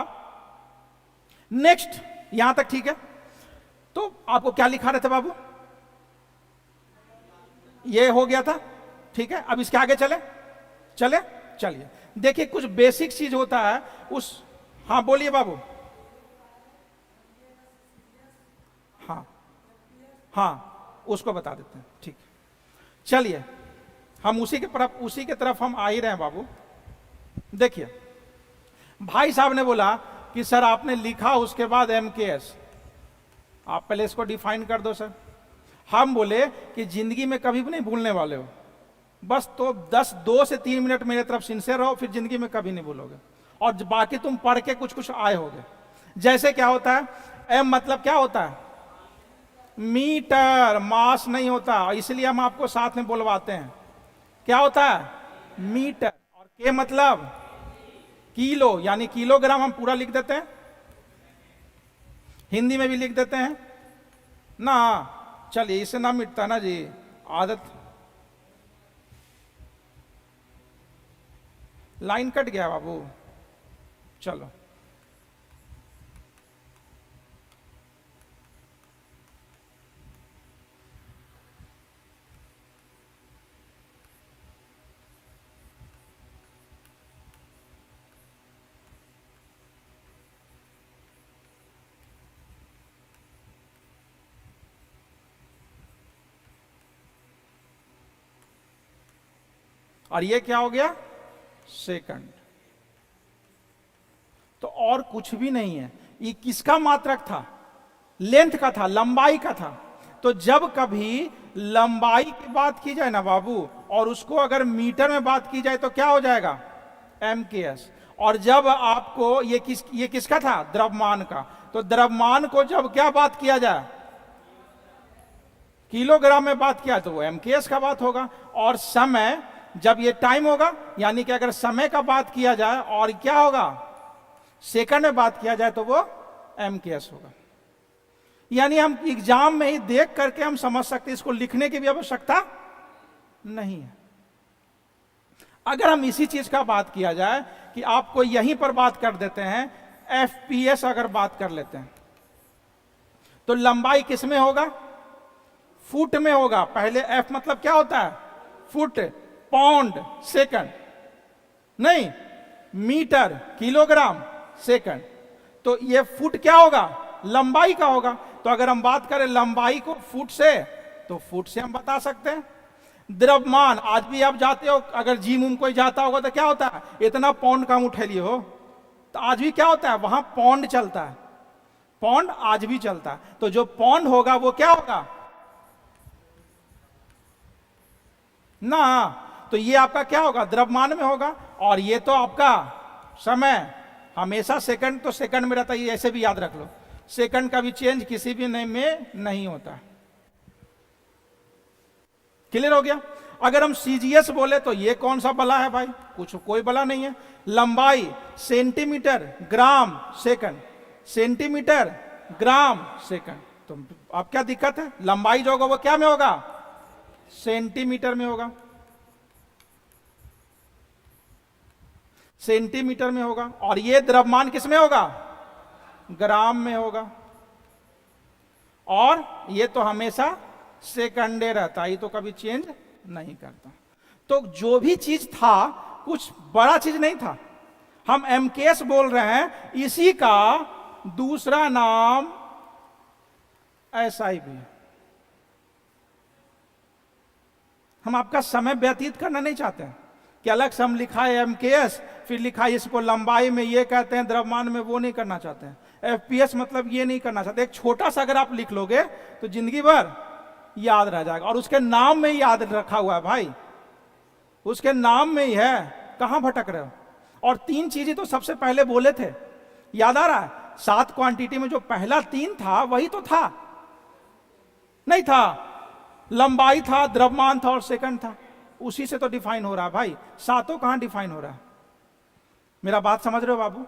नेक्स्ट, यहां तक ठीक है, तो आपको क्या लिखा रहे थे बाबू, ये हो गया था, ठीक है। अब इसके आगे चले चले चलिए, देखिए कुछ बेसिक चीज होता है उस, हाँ बोलिए बाबू। हाँ हाँ, उसको बता देते हैं, ठीक। चलिए, हम उसी के तरफ हम आ ही रहे हैं बाबू। देखिए, भाई साहब ने बोला कि सर आपने लिखा उसके बाद MKS, आप पहले इसको डिफाइन कर दो सर। हम बोले कि जिंदगी में कभी भी नहीं भूलने वाले हो, बस तो 2 से 3 मिनट मेरे तरफ सिंसियर रहो, फिर जिंदगी में कभी नहीं भूलोगे। और बाकी तुम पढ़ के कुछ आए होगे। जैसे क्या होता है, M मतलब क्या होता है, मीटर, मास नहीं होता, इसलिए हम आपको साथ में बोलवाते हैं। क्या होता है, मीटर। और K मतलब किलो, यानी किलोग्राम हम पूरा लिख देते हैं, हिंदी में भी लिख देते हैं ना। चलिए, इससे ना मिटता ना जी, आदत। लाइन कट गया बाबू, चलो। और ये क्या हो गया, सेकंड। तो और कुछ भी नहीं है, ये किसका मात्रक था, लेंथ का था, लंबाई का था। तो जब कभी लंबाई की बात की जाए ना बाबू, और उसको अगर मीटर में बात की जाए तो क्या हो जाएगा, MKS। और जब आपको ये किसका था, द्रव्यमान का। तो द्रव्यमान को जब क्या बात किया जाए, किलोग्राम में बात किया तो वो MKS का बात होगा। और समय, जब ये टाइम होगा, यानी कि अगर समय का बात किया जाए और क्या होगा, सेकंड में बात किया जाए तो वो MKS होगा। यानी हम एग्जाम में ही देख करके हम समझ सकते हैं, इसको लिखने की भी आवश्यकता नहीं है। अगर हम इसी चीज का बात किया जाए कि आपको यहीं पर बात कर देते हैं, FPS अगर बात कर लेते हैं, तो लंबाई किस में होगा, फुट में होगा। पहले F मतलब क्या होता है, फुट, पाउंड, सेकंड, नहीं मीटर, किलोग्राम, सेकंड। तो ये फुट क्या होगा, लंबाई का होगा। तो अगर हम बात करें लंबाई को फुट से, तो फुट से हम बता सकते हैं। द्रव्यमान, आज भी आप जाते हो, अगर जिम उम कोई जाता होगा तो क्या होता है, इतना पाउंड का उठा लिए हो, तो आज भी क्या होता है, वहां पाउंड चलता है, पाउंड आज भी चलता है। तो जो पाउंड होगा वो क्या होगा ना, तो ये आपका क्या होगा, द्रव्यमान में होगा। और ये तो आपका समय, हमेशा सेकंड तो सेकंड में रहता है, ये ऐसे भी याद रख लो, सेकंड का भी चेंज किसी भी में नहीं होता। क्लियर हो गया? अगर हम सीजीएस बोले तो ये कौन सा बला है भाई? कुछ कोई बला नहीं है। लंबाई centimetre gram second, centimetre gram second, तो अब क्या दिक्कत है? लंबाई जो होगा वो क्या में होगा? सेंटीमीटर में होगा, सेंटीमीटर में होगा। और ये द्रव्यमान किस में होगा? ग्राम में होगा। और ये तो हमेशा सेकंडे रहता, ये तो कभी चेंज नहीं करता। तो जो भी चीज था कुछ बड़ा चीज नहीं था। हम एमकेएस बोल रहे हैं, इसी का दूसरा नाम एसआई भी है। हम आपका समय व्यतीत करना नहीं चाहते हैं कि अलग से हम लिखा है एमकेएस, फिर लिखा है इसको लंबाई में ये कहते हैं, द्रव्यमान में वो नहीं करना चाहते हैं। एफपीएस मतलब ये नहीं करना चाहते। एक छोटा सा अगर आप लिख लोगे तो जिंदगी भर याद रह जाएगा। और उसके नाम में ही याद रखा हुआ है भाई, उसके नाम में ही है, कहां भटक रहे हो? और 3 चीजें तो सबसे पहले बोले थे, याद आ रहा है? 7 क्वांटिटी में जो पहला 3 था वही तो था, नहीं था? लंबाई था, द्रव्यमान था और सेकंड था, उसी से तो डिफाइन हो रहा है भाई। सातों कहां डिफाइन हो रहा है? मेरा बात समझ रहे हो बाबू?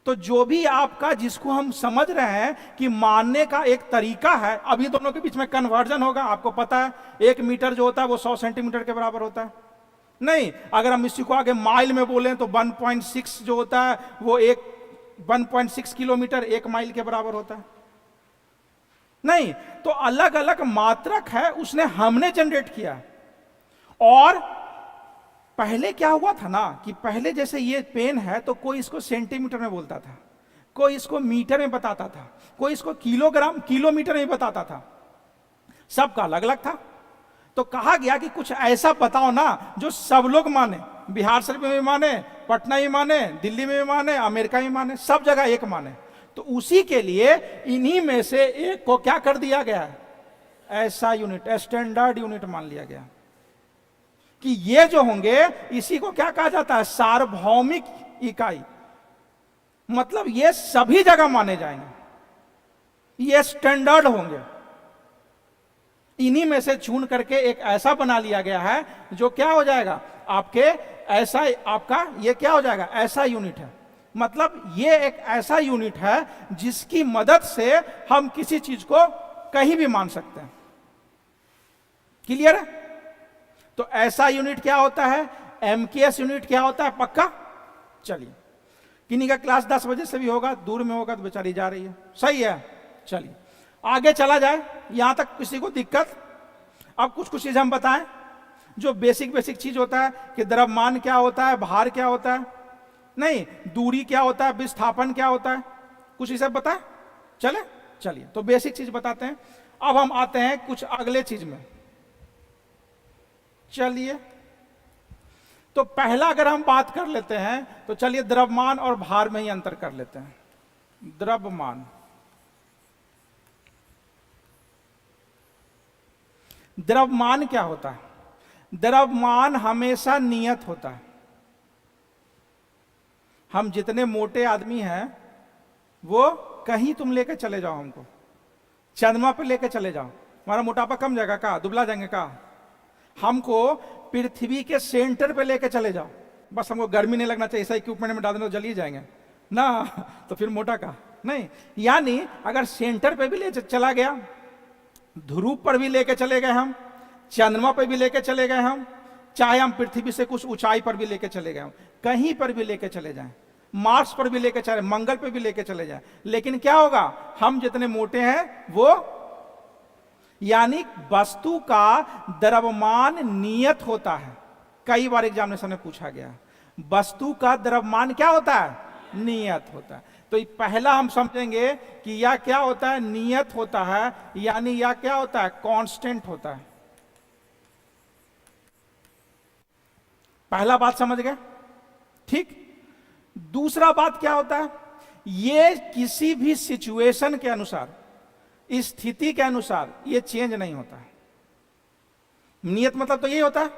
तो जो भी आपका, जिसको हम समझ रहे हैं कि मानने का एक तरीका है, अभी दोनों के बीच में कन्वर्जन होगा। आपको पता है 1 मीटर जो होता है वो 100 सेंटीमीटर के बराबर होता है। नहीं, अगर हम इसी को आगे माइल में बोलें तो 1.6 जो होता है वो 1.6 किलोमीटर 1 माइल के बराबर होता है। नहीं, तो अलग अलग मात्रक है, उसने हमने जनरेट किया। और पहले क्या हुआ था ना कि पहले जैसे ये पेन है तो कोई इसको सेंटीमीटर में बोलता था, कोई इसको मीटर में बताता था, कोई इसको किलोग्राम किलोमीटर में बताता था, सबका अलग अलग था। तो कहा गया कि कुछ ऐसा बताओ ना जो सब लोग माने, बिहार शरीफ में भी माने, पटना में माने, दिल्ली में भी माने, अमेरिका में माने, सब जगह एक माने। तो उसी के लिए इन्हीं में से एक को क्या कर दिया गया है? ऐसा यूनिट, स्टैंडर्ड यूनिट मान लिया गया कि ये जो होंगे इसी को क्या कहा जाता है? सार्वभौमिक इकाई। मतलब ये सभी जगह माने जाएंगे, ये स्टैंडर्ड होंगे। इन्हीं में से चुन करके एक ऐसा बना लिया गया है जो क्या हो जाएगा आपके, ऐसा आपका ये क्या हो जाएगा? ऐसा यूनिट है। मतलब ये एक ऐसा यूनिट है जिसकी मदद से हम किसी चीज को कहीं भी मान सकते हैं। क्लियर है? तो ऐसा यूनिट क्या होता है, एमकेएस यूनिट क्या होता है, पक्का? चलिए, किन्हीं का क्लास 10 बजे से भी होगा, दूर में होगा तो बेचारी जा रही है, सही है। चलिए आगे चला जाए, यहां तक किसी को दिक्कत? अब कुछ कुछ चीज हम बताएं जो बेसिक चीज होता है कि द्रव्यमान क्या होता है, भार क्या होता है, नहीं दूरी क्या होता है, विस्थापन क्या होता है, कुछ ये सब बताएं। चले चलिए, तो बेसिक चीज बताते हैं। अब हम आते हैं कुछ अगले चीज में। चलिए, तो पहला अगर हम बात कर लेते हैं तो चलिए द्रव्यमान और भार में ही अंतर कर लेते हैं। द्रव्यमान, द्रव्यमान क्या होता है? द्रव्यमान हमेशा नियत होता है। हम जितने मोटे आदमी हैं वो कहीं तुम लेके चले जाओ, हमको चंद्रमा पे लेके चले जाओ, हमारा मोटापा कम जाएगा का? दुबला जाएंगे का? हमको पृथ्वी के सेंटर पे लेके चले जाओ, बस हमको गर्मी नहीं लगना चाहिए, ऐसा इक्विपमेंट में डाल देना तो जल ही जाएंगे ना, तो फिर मोटा का नहीं। यानी अगर सेंटर पे भी ले चला गया, ध्रुव पर भी लेके चले गए हम, चंद्रमा पर भी लेके चले गए हम, चाहे हम पृथ्वी से कुछ ऊंचाई पर भी लेके चले गए हम, कहीं पर भी लेके चले जाएं, मार्स पर भी लेके चले, मंगल पर भी लेके चले जाएं, लेकिन क्या होगा? हम जितने मोटे हैं वो, यानी वस्तु का द्रव्यमान नियत होता है। कई बार एग्जामिनेशन में पूछा गया, वस्तु का द्रव्यमान क्या होता है? नियत होता है। तो पहला हम समझेंगे कि यह क्या होता है? नियत होता है, यानी यह क्या होता है? कांस्टेंट होता है। पहला बात समझ गए? ठीक। दूसरा बात क्या होता है? ये किसी भी सिचुएशन के अनुसार, स्थिति के अनुसार ये चेंज नहीं होता है। नियत मतलब तो यही होता है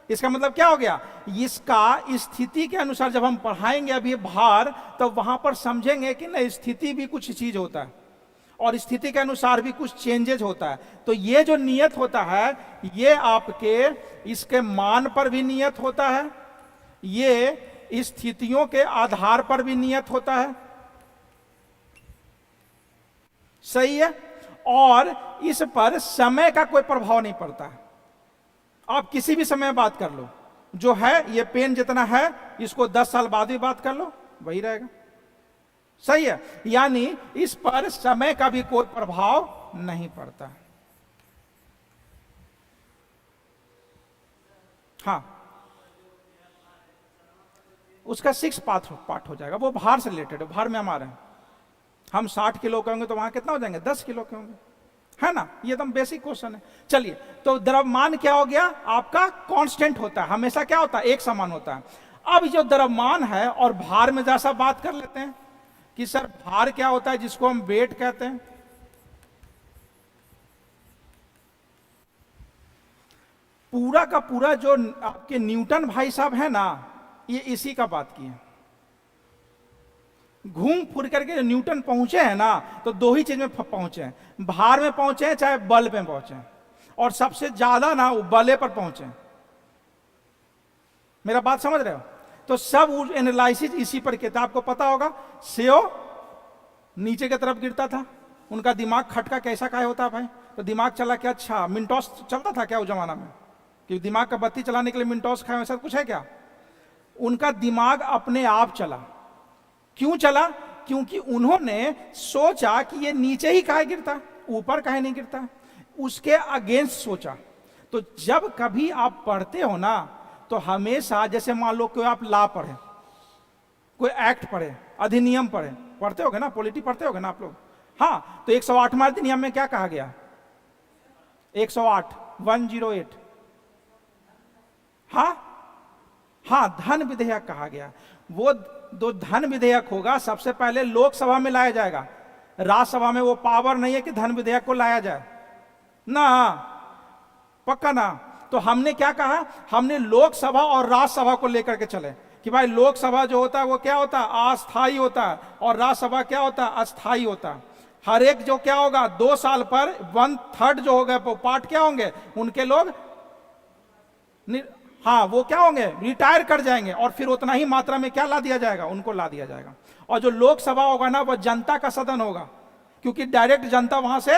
इसका मतलब क्या हो गया, इसका स्थिति के अनुसार जब हम पढ़ाएंगे अभी भार, तो वहां पर समझेंगे कि ना स्थिति भी कुछ चीज होता है और स्थिति के अनुसार भी कुछ चेंजेज होता है। तो ये जो नियत होता है ये आपके इसके मान पर भी नियत होता है, ये स्थितियों के आधार पर भी नियत होता है, सही है। और इस पर समय का कोई प्रभाव नहीं पड़ता है। आप किसी भी समय बात कर लो, जो है ये पेन जितना है इसको 10 साल बाद भी बात कर लो वही रहेगा, सही है। यानी इस पर समय का भी कोई प्रभाव नहीं पड़ता। हाँ, उसका 6 पार्ट हो जाएगा, वो भार से रिलेटेड है। भार में हमारे हम 60 किलो के होंगे तो वहां कितना हो जाएंगे, 10 किलो के होंगे, है ना। ये एकदम बेसिक क्वेश्चन है। चलिए, तो द्रव्यमान क्या हो गया आपका, कांस्टेंट होता है, हमेशा क्या होता है, एक समान होता है। अब जो द्रव्यमान है और भार में जैसा बात कर लेते हैं कि सर भार क्या होता है, जिसको हम वेट कहते हैं। पूरा का पूरा जो आपके न्यूटन भाई साहब है ना, ये इसी का बात की है। घूम फिर करके न्यूटन पहुंचे हैं ना, तो दो ही चीज में पहुंचे हैं, भार में पहुंचे हैं चाहे बल पे पहुंचे हैं, और सबसे ज्यादा ना वो बले पर पहुंचे हैं। मेरा बात समझ रहे हो। तो सब एनालिसिस इसी पर किया था। आपको पता होगा सेओ नीचे की तरफ गिरता था, उनका दिमाग खटका कैसा काय होता है भाई, तो दिमाग चला क्या, अच्छा मिंटोस चलता था क्या उस जमाना में, कि दिमाग का बत्ती चलाने के लिए मिंटोस खाए, वैसा कुछ है क्या। उनका दिमाग अपने आप चला। क्यों चला, क्योंकि उन्होंने सोचा कि ये नीचे ही काहे गिरता, ऊपर काहे नहीं गिरता, उसके अगेंस्ट सोचा। तो जब कभी आप पढ़ते हो ना, तो हमेशा जैसे मान लो कोई आप लॉ पढ़े, कोई एक्ट पढ़े, अधिनियम पढ़े, पढ़ते होगे ना, पॉलिटी पढ़ते होगे ना आप लोग। हाँ, तो 108वां अधिनियम में क्या कहा गया, 108 108, हाँ हाँ, धन विधेयक कहा गया। वो दो धन विधेयक होगा, सबसे पहले लोकसभा में लाया जाएगा, राज्यसभा में वो पावर नहीं है कि धन विधेयक को लाया जाए ना, पक्का ना। तो हमने क्या कहा, हमने लोकसभा और राज्यसभा को लेकर के चले कि भाई लोकसभा जो होता है वो क्या होता है, अस्थायी होता है, और राज्यसभा क्या होता है, अस्थायी होता है। हर एक जो क्या होगा 2 साल पर 1/3 जो होगा पार्ट क्या होंगे उनके लोग, हाँ वो क्या होंगे, रिटायर कर जाएंगे, और फिर उतना ही मात्रा में क्या ला दिया जाएगा, उनको ला दिया जाएगा। और जो लोकसभा होगा ना, वह जनता का सदन होगा, क्योंकि डायरेक्ट जनता वहां से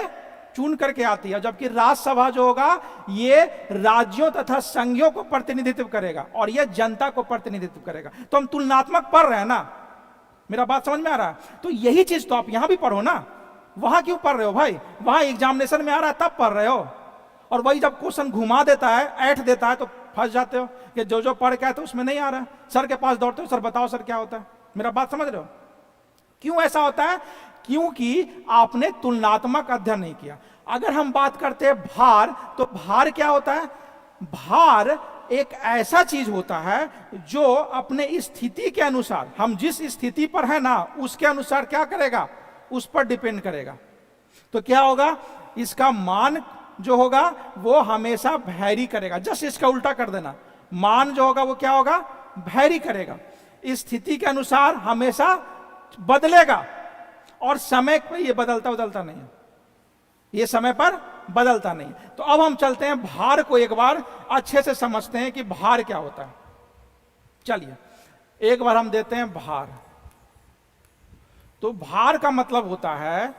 चुन करके आती है। जबकि राज्यसभा जो होगा ये राज्यों तथा संघों को प्रतिनिधित्व करेगा, और यह जनता को प्रतिनिधित्व करेगा। तो हम तुलनात्मक पढ़ रहे हैं ना, मेरा बात समझ में आ रहा है। तो यही चीज तो आप यहां भी पढ़ो ना, वहां क्यों पढ़ रहे हो भाई, वहां एग्जामिनेशन में आ रहा है तब पढ़ रहे हो। और वही जब क्वेश्चन घुमा देता है, ऐठ देता है, तो फंस जाते हो कि जो पढ़ के आए तो उसमें नहीं आ रहा है। सर के पास दौड़ते हो, सर बताओ सर क्या होता है। मेरा बात समझ रहे हो। क्यों ऐसा होता है, क्योंकि आपने तुलनात्मक अध्ययन नहीं किया। अगर हम बात करते हैं भार, तो भार क्या होता है, भार एक ऐसा चीज होता है जो अपने स्थिति के अनुसार, हम जिस स्थिति पर है ना उसके अनुसार क्या करेगा, उस पर डिपेंड करेगा। तो क्या होगा, इसका मान जो होगा वो हमेशा वैरी करेगा। जस्ट इसका उल्टा कर देना, मान जो होगा वो क्या होगा, वैरी करेगा, स्थिति के अनुसार हमेशा बदलेगा। और समय पर ये बदलता नहीं है, ये समय पर बदलता नहीं। तो अब हम चलते हैं भार को एक बार अच्छे से समझते हैं कि भार क्या होता है। चलिए एक बार हम देते हैं भार। तो भार का मतलब होता है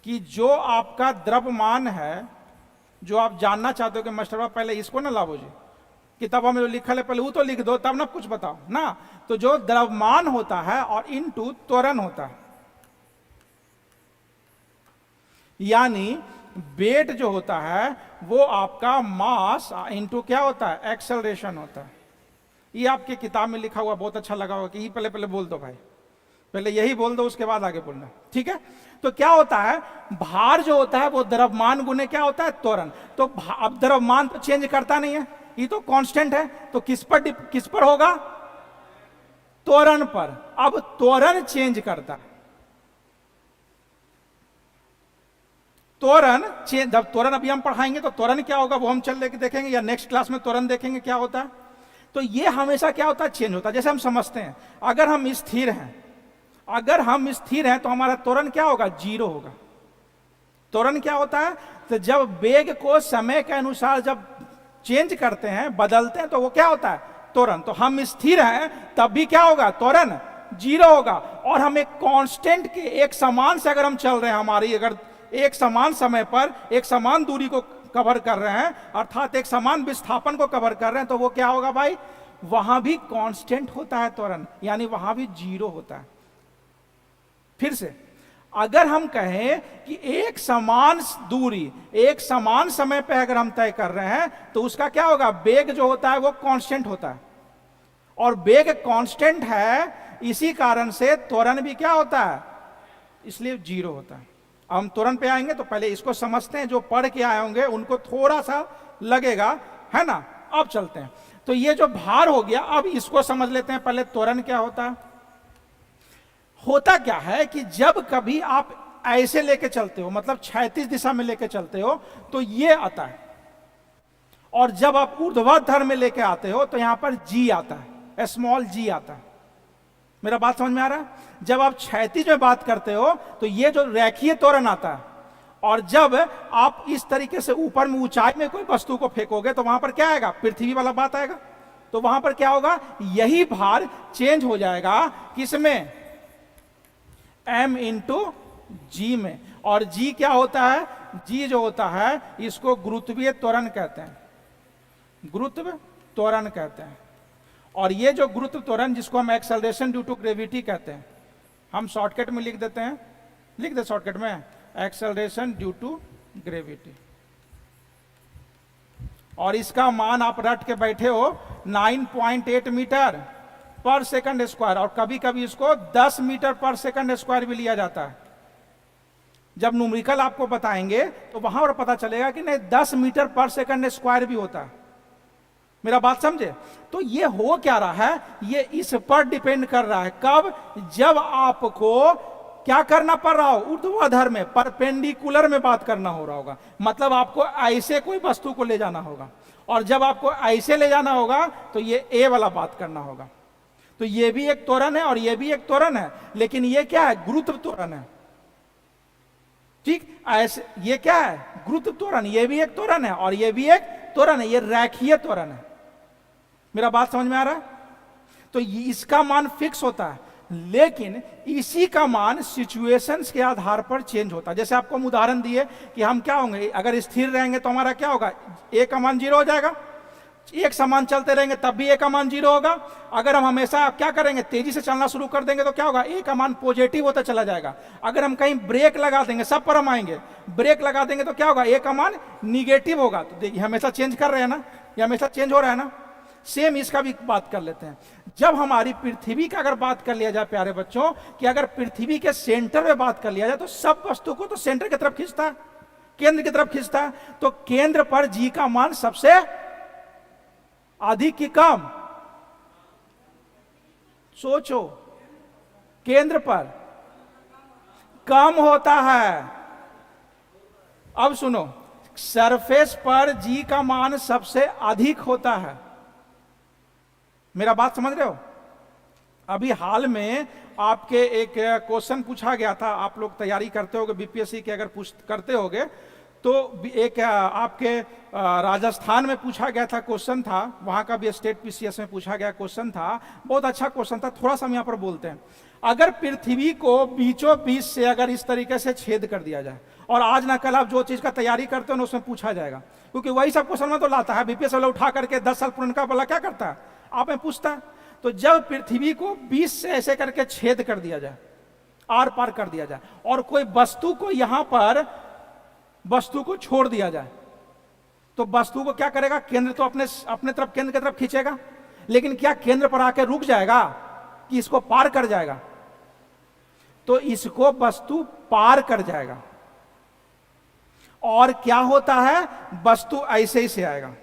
कि जो आपका द्रव्यमान है, जो आप जानना चाहते हो कि मास्टर साहब पहले इसको ना लाओ जी, किताबों में जो लिखा है पहले वो तो लिख दो, तब ना कुछ बताओ ना। तो जो द्रव्यमान होता है और इनटू त्वरण होता है, यानी वेट जो होता है वो आपका मास इनटू क्या होता है, एक्सेलरेशन होता है। ये आपके किताब में लिखा हुआ, बहुत अच्छा लगा होगा कि ये पहले बोल दो भाई, पहले यही बोल दो उसके बाद आगे बोलना, ठीक है। तो क्या होता है, भार जो होता है वो द्रव्यमान गुने क्या होता है, त्वरण। तो अब द्रव्यमान तो चेंज करता नहीं है, ये तो कांस्टेंट है। तो किस पर होगा, त्वरण पर। अब त्वरण चेंज करता है, त्वरण चेंज, जब त्वरण अभी हम पढ़ाएंगे तो त्वरण क्या होगा वो हम चल लेके देखेंगे, या नेक्स्ट क्लास में त्वरण देखेंगे क्या होता है। तो ये हमेशा क्या होता है, चेंज होता है। जैसे हम समझते हैं, अगर हम स्थिर हैं, अगर हम स्थिर हैं तो हमारा त्वरण क्या होगा, जीरो होगा। त्वरण क्या होता है, तो जब वेग को समय के अनुसार जब चेंज करते हैं, बदलते हैं, तो वो क्या होता है, त्वरण। तो हम स्थिर हैं तब भी क्या होगा, त्वरण जीरो होगा। और हम एक कांस्टेंट के एक समान से अगर हम चल रहे हैं, हमारी अगर एक समान समय पर एक समान दूरी को कवर कर रहे हैं, अर्थात एक समान विस्थापन को कवर कर रहे हैं, तो वो क्या होगा भाई, वहां भी कांस्टेंट होता है त्वरण, यानी वहां भी जीरो होता है। फिर से अगर हम कहें कि एक समान दूरी एक समान समय पर अगर हम तय कर रहे हैं, तो उसका क्या होगा, वेग जो होता है वो कांस्टेंट होता है। और वेग कांस्टेंट है, इसी कारण से त्वरण भी क्या होता है, इसलिए जीरो होता है। अब हम त्वरण पे आएंगे, तो पहले इसको समझते हैं। जो पढ़ के आए होंगे उनको थोड़ा सा लगेगा, है ना। अब चलते हैं, तो ये जो भार हो गया, अब इसको समझ लेते हैं पहले। त्वरण क्या होता है, होता क्या है कि जब कभी आप ऐसे लेके चलते हो, मतलब क्षैतिज दिशा में लेके चलते हो, तो ये आता है। और जब आप ऊर्ध्वाधर में लेके आते हो तो यहां पर जी आता है, स्मॉल जी आता है। मेरा बात समझ में आ रहा है। जब आप क्षैतिज में बात करते हो तो ये जो रेखीय त्वरण आता है, और जब आप इस तरीके से ऊपर में ऊंचाई में कोई वस्तु को फेंकोगे तो वहां पर क्या आएगा, पृथ्वी वाला बात आएगा। तो वहां पर क्या होगा, यही भार चेंज हो जाएगा किसमें, m इंटू जी में। और जी क्या होता है, जी जो होता है इसको गुरुत्वीय त्वरण कहते हैं, गुरुत्व त्वरण कहते हैं। और ये जो गुरुत्व त्वरण, जिसको हम एक्सेलरेशन ड्यू टू ग्रेविटी कहते हैं, हम शॉर्टकट में लिख देते हैं, लिख दे शॉर्टकट में, एक्सेलरेशन ड्यू टू ग्रेविटी। और इसका मान आप रट के बैठे हो 9.8 मीटर पर सेकंड स्क्वायर, और कभी कभी इसको 10 मीटर पर सेकंड स्क्वायर भी लिया जाता है। जब न्यूमेरिकल आपको बताएंगे तो वहां पर पता चलेगा कि नहीं, 10 मीटर पर सेकंड स्क्वायर भी होता है। मेरा बात समझे। तो ये हो क्या रहा है, ये इस पर डिपेंड कर रहा है। कब, जब आपको क्या करना पड़ रहा हो, ऊर्ध्वाधर में परपेंडिकुलर में बात करना हो रहा होगा, मतलब आपको ऐसे कोई वस्तु को ले जाना होगा। और जब आपको ऐसे ले जाना होगा तो ये ए वाला बात करना होगा। तो ये भी एक त्वरण है और ये भी एक त्वरण है, लेकिन ये क्या है, गुरुत्व त्वरण है। ठीक ऐसे, ये क्या है, गुरुत्व त्वरण, ये भी एक त्वरण है और ये भी एक त्वरण है, ये रेखीय त्वरण है। मेरा बात समझ में आ रहा है। तो इसका मान फिक्स होता है, लेकिन इसी का मान सिचुएशंस के आधार पर चेंज होता है। जैसे आपको हम उदाहरण दिए कि हम क्या होंगे, अगर स्थिर रहेंगे तो हमारा क्या होगा, ए का मान जीरो हो जाएगा। एक समान चलते रहेंगे तब भी ए का मान जीरो होगा। अगर हम हमेशा क्या करेंगे, तेजी से चलना शुरू कर देंगे तो क्या होगा, ए का मान पॉजिटिव होता चला जाएगा। अगर हम कहीं ब्रेक लगा देंगे, सब पर हम आएंगे, ब्रेक लगा देंगे तो क्या होगा, ए का मान निगेटिव होगा। तो देखिए हमेशा चेंज कर रहे हैं ना, ये हमेशा चेंज हो रहा है ना। सेम इसका भी बात कर लेते हैं। जब हमारी पृथ्वी का अगर बात कर लिया जाए प्यारे बच्चों, कि अगर पृथ्वी के सेंटर में बात कर लिया जाए तो सब वस्तु को तो सेंटर की तरफ खींचता है, केंद्र की तरफ खींचता है। तो केंद्र पर जी का मान सबसे अधिक की कम, सोचो, केंद्र पर कम होता है। अब सुनो, सरफेस पर जी का मान सबसे अधिक होता है। मेरा बात समझ रहे हो। अभी हाल में आपके एक क्वेश्चन पूछा गया था, आप लोग तैयारी करते होगे बीपीएससी के, अगर करते होगे तो एक आपके राजस्थान में पूछा गया था क्वेश्चन था, वहां का भी स्टेट पीसीएस में पूछा गया क्वेश्चन था, बहुत अच्छा क्वेश्चन था। थोड़ा सा हम यहाँ पर बोलते हैं, अगर पृथ्वी को बीचों बीच से अगर इस तरीके से छेद कर दिया जाए, और आज ना कल आप जो चीज का तैयारी करते हो ना उसमें पूछा जाएगा, क्योंकि वही सब क्वेश्चन में तो लाता है बीपीएससी वाला, उठा करके 10 साल पुराना वाला क्या करता है, आप में पूछता है। तो जब पृथ्वी को बीच से ऐसे करके छेद कर दिया जाए, आर पार कर दिया जाए, और कोई वस्तु को यहां पर वस्तु को छोड़ दिया जाए, तो वस्तु को क्या करेगा, केंद्र तो अपने तरफ, केंद्र की तरफ खींचेगा, लेकिन क्या केंद्र पर आके रुक जाएगा कि इसको पार कर जाएगा। तो इसको वस्तु पार कर जाएगा, और क्या होता है, वस्तु ऐसे ही से आएगा,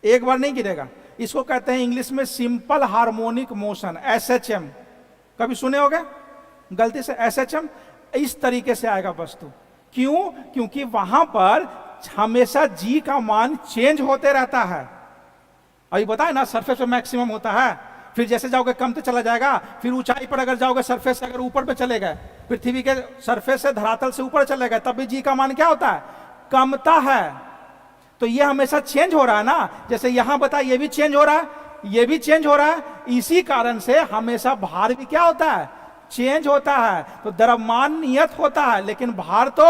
एक बार नहीं गिरेगा। इसको कहते हैं इंग्लिश में सिंपल हार्मोनिक मोशन, एसएचएम। कभी सुने होगे गलती से एसएचएम। इस तरीके से आएगा वस्तु, क्यों? क्योंकि वहां पर हमेशा जी का मान चेंज होते रहता है। अभी बताए ना, सरफेस पे मैक्सिमम होता है, फिर जैसे जाओगे कम तो चला जाएगा, फिर ऊंचाई पर अगर जाओगे सरफेस से अगर ऊपर पे चले गए, पृथ्वी के सरफेस से धरातल से ऊपर चले गए, तब भी जी का मान क्या होता है? कमता है। तो ये हमेशा चेंज हो रहा है ना, जैसे यहां बता, ये भी चेंज हो रहा है, ये भी चेंज हो रहा है, इसी कारण से हमेशा भार भी क्या होता है? चेंज होता है। तो द्रव्यमान नियत होता है, लेकिन भार तो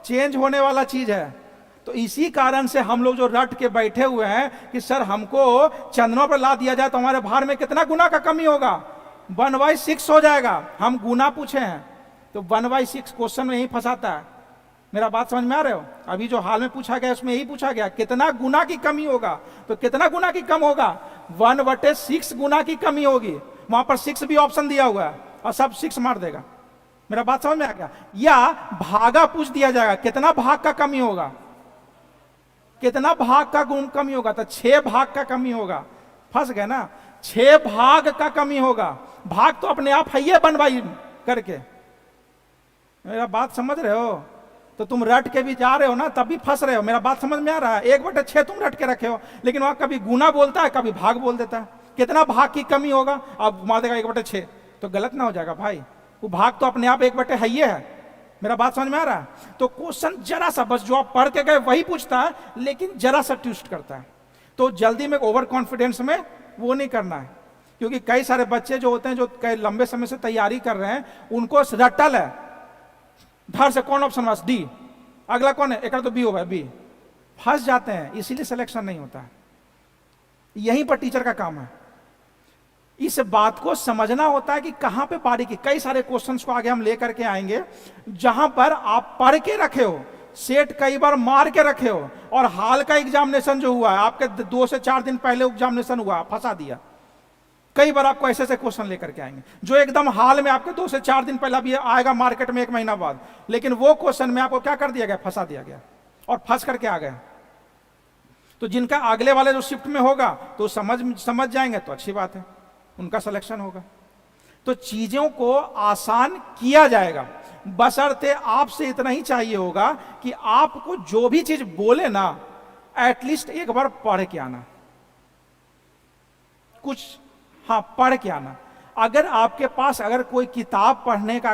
चेंज होने वाला चीज है। तो इसी कारण से हम लोग जो रट के बैठे हुए हैं कि सर हमको चंद्रमा पर ला दिया जाए तो हमारे भार में कितना गुना का कमी होगा? 1/6 हो जाएगा। हम गुना पूछे हैं तो 1/6 क्वेश्चन में यही फंसाता है। मेरा बात समझ में आ रहे हो? अभी जो हाल में पूछा गया उसमें यही पूछा गया कितना गुना की कमी होगा, तो कितना गुना की कम होगा? 1/6 गुना की कमी होगी। वहां पर 6 भी ऑप्शन दिया हुआ है और सब 6 मार देगा। मेरा बात समझ में आ गया? या भागा पूछ दिया जाएगा, कितना भाग का कमी होगा, कितना भाग का गुण कमी होगा, तो 6 भाग का कमी होगा। फंस गए ना? 6 भाग का कमी होगा। भाग तो अपने आप है ये बनवाई करके। मेरा बात समझ रहे हो? तो तुम रट के भी जा रहे हो ना, तब भी फंस रहे हो। मेरा बात समझ में आ रहा है? 1/6 तुम रट के रखे हो, लेकिन वहां कभी गुना बोलता है, कभी भाग बोल देता है। कितना भाग की कमी होगा? अब मार देगा 1/6, तो गलत ना हो जाएगा भाई? वो भाग तो अपने आप 1/6 है ये है। मेरा बात समझ में आ रहा है? तो क्वेश्चन जरा सा, बस जो आप पढ़ के गए वही पूछता है, लेकिन जरा सा ट्विस्ट करता है। तो जल्दी में ओवर कॉन्फिडेंस में वो नहीं करना है, क्योंकि कई सारे बच्चे जो होते हैं जो कई लंबे समय से तैयारी कर रहे हैं, उनको रटल है धर से कौन ऑप्शन बस डी, अगला कौन है, एक तो बी होगा, बी। फंस जाते हैं, इसीलिए सिलेक्शन नहीं होता है। यहीं पर टीचर का काम है, इस बात को समझना होता है कि कहां पे बारीकी। कई सारे क्वेश्चंस को आगे हम लेकर के आएंगे जहां पर आप पढ़ के रखे हो, सेट कई बार मार के रखे हो, और हाल का एग्जामिनेशन जो हुआ है आपके 2 से 4 दिन पहले एग्जामिनेशन हुआ, फंसा दिया। कई बार आपको ऐसे ऐसे क्वेश्चन लेकर के आएंगे जो एकदम हाल में आपके 2 से 4 दिन पहले अभी आएगा मार्केट में 1 महीना बाद, लेकिन वो क्वेश्चन में आपको क्या कर दिया गया? फंसा दिया गया और फंस करके आ गए। तो जिनका अगले वाले जो शिफ्ट में होगा तो समझ जाएंगे तो अच्छी बात है, उनका सिलेक्शन होगा। तो चीजों को आसान किया जाएगा, बशर्ते आपसे इतना ही चाहिए होगा कि आपको जो भी चीज बोले ना, एटलीस्ट एक बार पढ़ के आना, कुछ हाँ पढ़ के आना। अगर आपके पास अगर कोई किताब पढ़ने का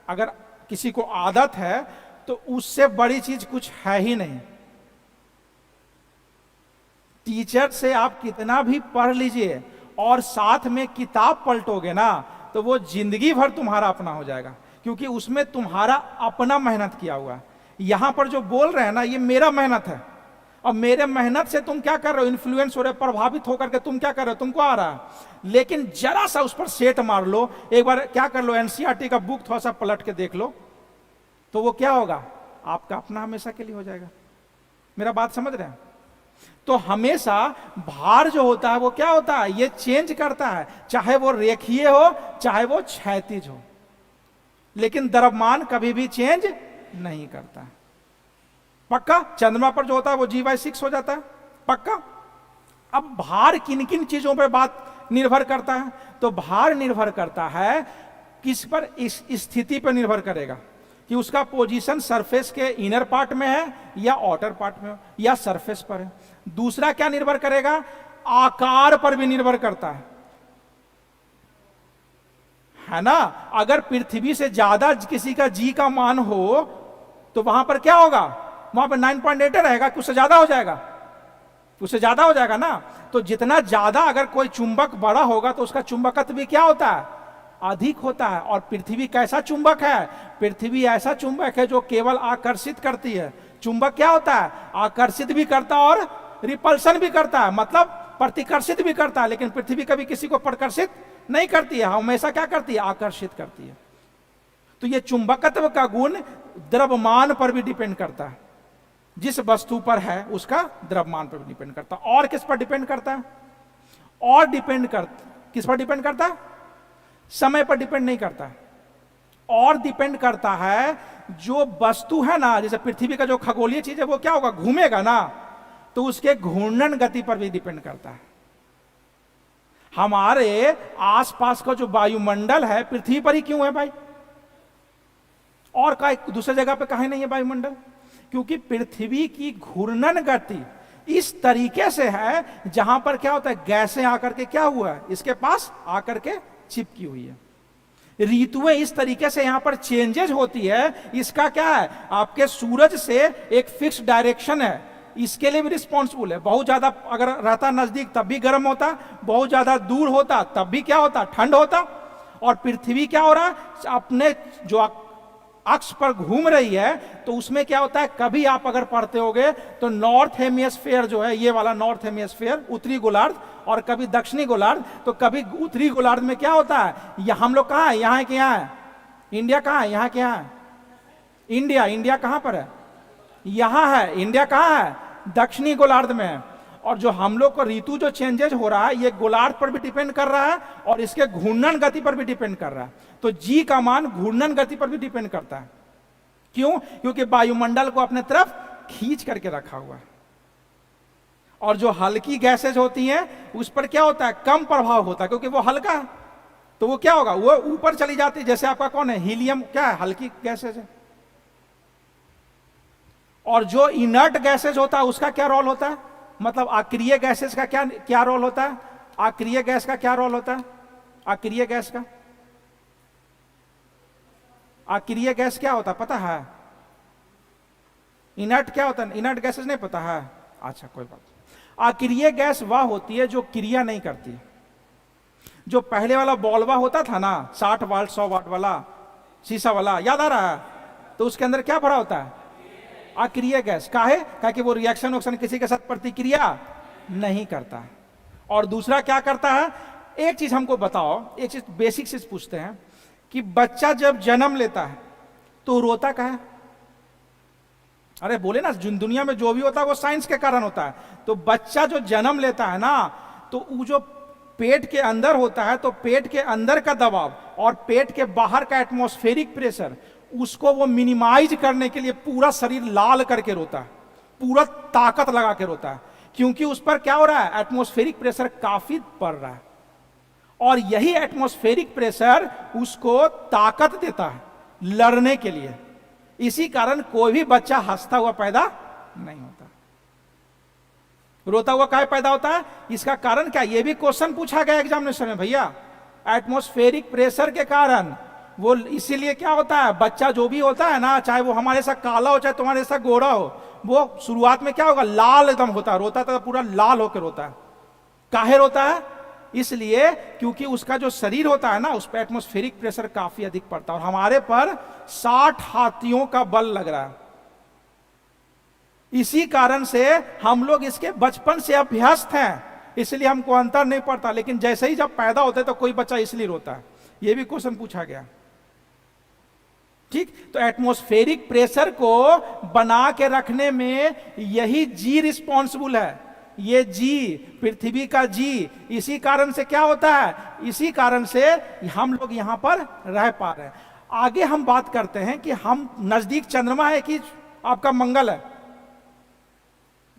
अगर किसी को आदत है, तो उससे बड़ी चीज कुछ है ही नहीं। टीचर से आप कितना भी पढ़ लीजिए और साथ में किताब पलटोगे ना, तो वो जिंदगी भर तुम्हारा अपना हो जाएगा, क्योंकि उसमें तुम्हारा अपना मेहनत किया हुआ है। यहां पर जो बोल रहे हैं ना, ये मेरा मेहनत है, और मेरे मेहनत से तुम क्या कर रहे हो? इन्फ्लुएंस हो रहे, प्रभावित होकर के तुम क्या कर रहे हो? तुमको आ रहा है। लेकिन जरा सा उस पर सेट मार लो, एक बार क्या कर लो, एनसीईआरटी का बुक थोड़ा सा पलट के देख लो, तो वो क्या होगा? आपका अपना हमेशा के लिए हो जाएगा। मेरा बात समझ रहे हैं? तो हमेशा भार जो होता है वो क्या होता है? ये चेंज करता है, चाहे वो रेखीय हो चाहे वो क्षैतिज हो, लेकिन द्रव्यमान कभी भी चेंज नहीं करता। पक्का? चंद्रमा पर जो होता है वो G/6 हो जाता है, पक्का? अब भार किन किन चीजों पर बात निर्भर करता है? तो भार निर्भर करता है किस पर? इस स्थिति पर निर्भर करेगा कि उसका पोजीशन सरफेस के इनर पार्ट में है या आउटर पार्ट में या सरफेस पर है। दूसरा क्या निर्भर करेगा? आकार पर भी निर्भर करता है ना? अगर पृथ्वी से ज्यादा किसी का जी का मान हो तो वहां पर क्या होगा? वहां पर 9.8 रहेगा कि उससे ज्यादा हो जाएगा? उससे ज्यादा हो जाएगा ना। तो जितना ज्यादा अगर कोई चुंबक बड़ा होगा तो उसका चुंबकत्व भी क्या होता है? अधिक होता है। और पृथ्वी कैसा चुंबक है? पृथ्वी ऐसा चुंबक है जो केवल आकर्षित करती है। चुंबक क्या होता है? आकर्षित भी करता और रिपल्सन भी करता है, मतलब प्रतिकर्षित भी करता है। लेकिन पृथ्वी कभी किसी को प्रतिकर्षित नहीं करती है, हमेशा क्या करती है? आकर्षित करती है। तो ये चुंबकत्व का गुण द्रव्यमान पर भी डिपेंड करता है, जिस वस्तु पर है उसका द्रव्यमान पर भी डिपेंड करता है। और किस पर डिपेंड करता है? और किस पर डिपेंड करता है? समय पर डिपेंड नहीं करता है। और डिपेंड करता है जो वस्तु है ना, जैसे पृथ्वी का जो खगोलीय चीज है वो क्या होगा? घूमेगा ना, तो उसके घूर्णन गति पर भी डिपेंड करता है। हमारे आसपास का जो वायुमंडल है पृथ्वी पर ही क्यों है भाई? और का दूसरी जगह पे कहीं नहीं है वायुमंडल, क्योंकि पृथ्वी की घूर्णन गति इस तरीके से है जहां पर क्या होता है, गैसें आकर के क्या हुआ है, इसके पास आकर के चिपकी हुई है। ऋतुएं इस तरीके से यहां पर चेंजेज होती है, इसका क्या है, आपके सूरज से एक फिक्स डायरेक्शन है, इसके लिए भी रिस्पॉन्सिबल है। बहुत ज्यादा अगर रहता नजदीक तब भी गर्म होता, बहुत ज्यादा दूर होता तब भी क्या होता, ठंड होता। और पृथ्वी क्या हो रहा है, अपने जो अक्ष पर घूम रही है, तो उसमें क्या होता है, कभी आप अगर पढ़ते होगे तो नॉर्थ हेमिस्फीयर जो है, ये वाला नॉर्थ हेमिस्फीयर उत्तरी गोलार्ध, और कभी दक्षिणी गोलार्ध, तो कभी उत्तरी गोलार्ध में क्या होता है, यह हम लोग कहाँ है, यहाँ है कि यहाँ है, इंडिया कहाँ है, यहाँ के यहाँ है, इंडिया कहाँ पर है, यहाँ है। इंडिया कहाँ है, दक्षिणी गोलार्ध में है। और जो हम लोग को ऋतु जो चेंजेस हो रहा है, ये गोलार्ध पर भी डिपेंड कर रहा है और इसके घूर्णन गति पर भी डिपेंड कर रहा है। तो जी का मान घूर्णन गति पर भी डिपेंड करता है। क्यों? क्योंकि वायुमंडल को अपने तरफ खींच करके रखा हुआ है। और जो हल्की गैसेज होती हैं उस पर क्या होता है, कम प्रभाव होता है, क्योंकि वो हल्का है, तो वो क्या होगा, वो ऊपर चली जाती है। जैसे आपका कौन है, हीलियम, क्या है, हल्की गैसेज है। और जो इनर्ट गैसेज होता है उसका क्या रोल होता है, मतलब अक्रिय गैसेज का क्या रोल होता है, अक्रिय गैस का क्या रोल होता है, अक्रिय गैस का, अक्रिय गैस क्या होता है पता है, इनर्ट क्या होता है, इनर्ट गैसेज नहीं पता है, अच्छा कोई बात। अक्रिय गैस वह होती है जो क्रिया नहीं करती। जो पहले वाला बॉल्वा होता था ना, 60 वाट 100 वाट वाला शीशा वाला, याद आ रहा है, तो उसके अंदर क्या भरा होता है, अक्रिय गैस। काहे कि वो रिएक्शन किसी के साथ प्रतिक्रिया नहीं करता। और दूसरा क्या करता है, एक चीज हमको बताओ, एक चीज बेसिक चीज पूछते हैं कि बच्चा जब जन्म लेता है तो रोता का है, अरे बोले ना, दुनिया में जो भी होता है वो साइंस के कारण होता है। तो बच्चा जो जन्म लेता है ना, तो वो जो पेट के अंदर होता है, तो पेट के अंदर का दबाव और पेट के बाहर का एटमॉस्फेरिक प्रेशर, उसको वो मिनिमाइज करने के लिए पूरा शरीर लाल करके रोता है, पूरा ताकत लगा के रोता है, क्योंकि उस पर क्या हो रहा है, एटमॉस्फेरिक प्रेशर काफी बढ़ रहा है। और यही एटमॉस्फेरिक प्रेशर उसको ताकत देता है लड़ने के लिए। इसी कारण कोई भी बच्चा हंसता हुआ पैदा नहीं होता, रोता हुआ काहे पैदा होता है, इसका कारण क्या, यह भी क्वेश्चन पूछा गया एग्जामिनेशन में भैया। एटमॉस्फेरिक प्रेशर के कारण वो, इसीलिए क्या होता है, बच्चा जो भी होता है ना, चाहे वो हमारे साथ काला हो चाहे तुम्हारे साथ गोरा हो, वो शुरुआत में क्या होगा, लाल एकदम होता है, रोता तो पूरा लाल होकर रोता है। काहे रोता है, इसलिए क्योंकि उसका जो शरीर होता है ना, उस पर एटमॉस्फेरिक प्रेशर काफी अधिक पड़ता है। और हमारे पर 60 हाथियों का बल लग रहा है। इसी कारण से हम लोग इसके बचपन से अभ्यस्त हैं, इसलिए हमको अंतर नहीं पड़ता। लेकिन जैसे ही जब पैदा होते तो कोई बच्चा इसलिए रोता है, यह भी क्वेश्चन पूछा गया। ठीक, तो एटमॉस्फेरिक प्रेशर को बना के रखने में यही जी रिस्पॉन्सिबल है। ये जी, पृथ्वी का जी, इसी कारण से क्या होता है, इसी कारण से हम लोग यहां पर रह पा रहे हैं। आगे हम बात करते हैं कि हम नजदीक चंद्रमा है कि आपका मंगल है,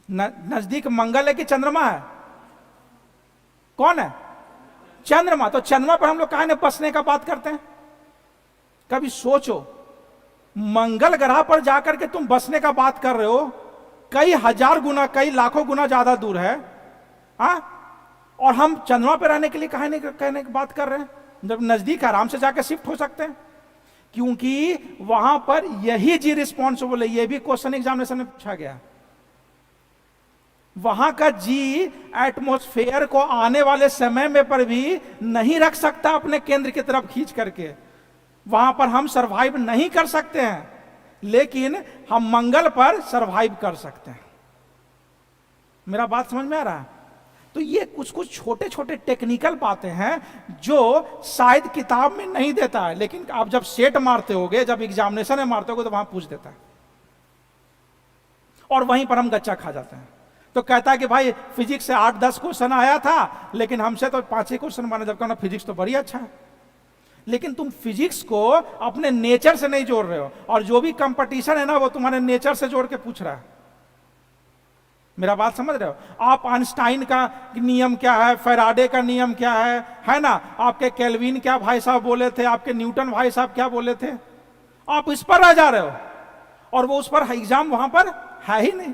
नजदीक मंगल है कि चंद्रमा है, कौन है, चंद्रमा। तो चंद्रमा पर हम लोग काहे न बसने का बात करते हैं। कभी सोचो, मंगल ग्रह पर जाकर के तुम बसने का बात कर रहे हो, कई हजार गुना, कई लाखों गुना ज्यादा दूर है, हाँ, और हम चंद्रमा पर रहने के लिए काहे नहीं कहने की बात कर रहे हैं, जब नजदीक आराम से जाकर शिफ्ट हो सकते हैं। क्योंकि वहां पर यही जी रिस्पॉन्सिबल है। यह भी क्वेश्चन एग्जामिनेशन में पूछा गया। वहां का जी एटमॉस्फेयर को आने वाले समय में पर भी नहीं रख सकता अपने केंद्र की तरफ खींच करके, वहां पर हम सरवाइव नहीं कर सकते हैं, लेकिन हम मंगल पर सरवाइव कर सकते हैं। मेरा बात समझ में आ रहा है? तो ये कुछ कुछ छोटे छोटे टेक्निकल बातें हैं जो शायद किताब में नहीं देता है, लेकिन आप जब सेट मारते होगे, जब एग्जामिनेशन में मारते होगे, तो वहां पूछ देता है और वहीं पर हम गच्चा खा जाते हैं। तो कहता है कि भाई फिजिक्स से 8-10 क्वेश्चन आया था, लेकिन हमसे तो 5 ही क्वेश्चन बने, जब कहना फिजिक्स तो बड़ी अच्छा है। लेकिन तुम फिजिक्स को अपने नेचर से नहीं जोड़ रहे हो, और जो भी कंपटीशन है ना, वो तुम्हारे नेचर से जोड़ के पूछ रहा है। मेरा बात समझ रहे हो? आप आइंस्टाइन का नियम क्या है, फैराडे का नियम क्या है ना, आपके केल्विन क्या भाई साहब बोले थे, आपके न्यूटन भाई साहब क्या बोले थे, आप इस पर रह जा रहे हो, और वो उस पर एग्जाम वहां पर है ही नहीं।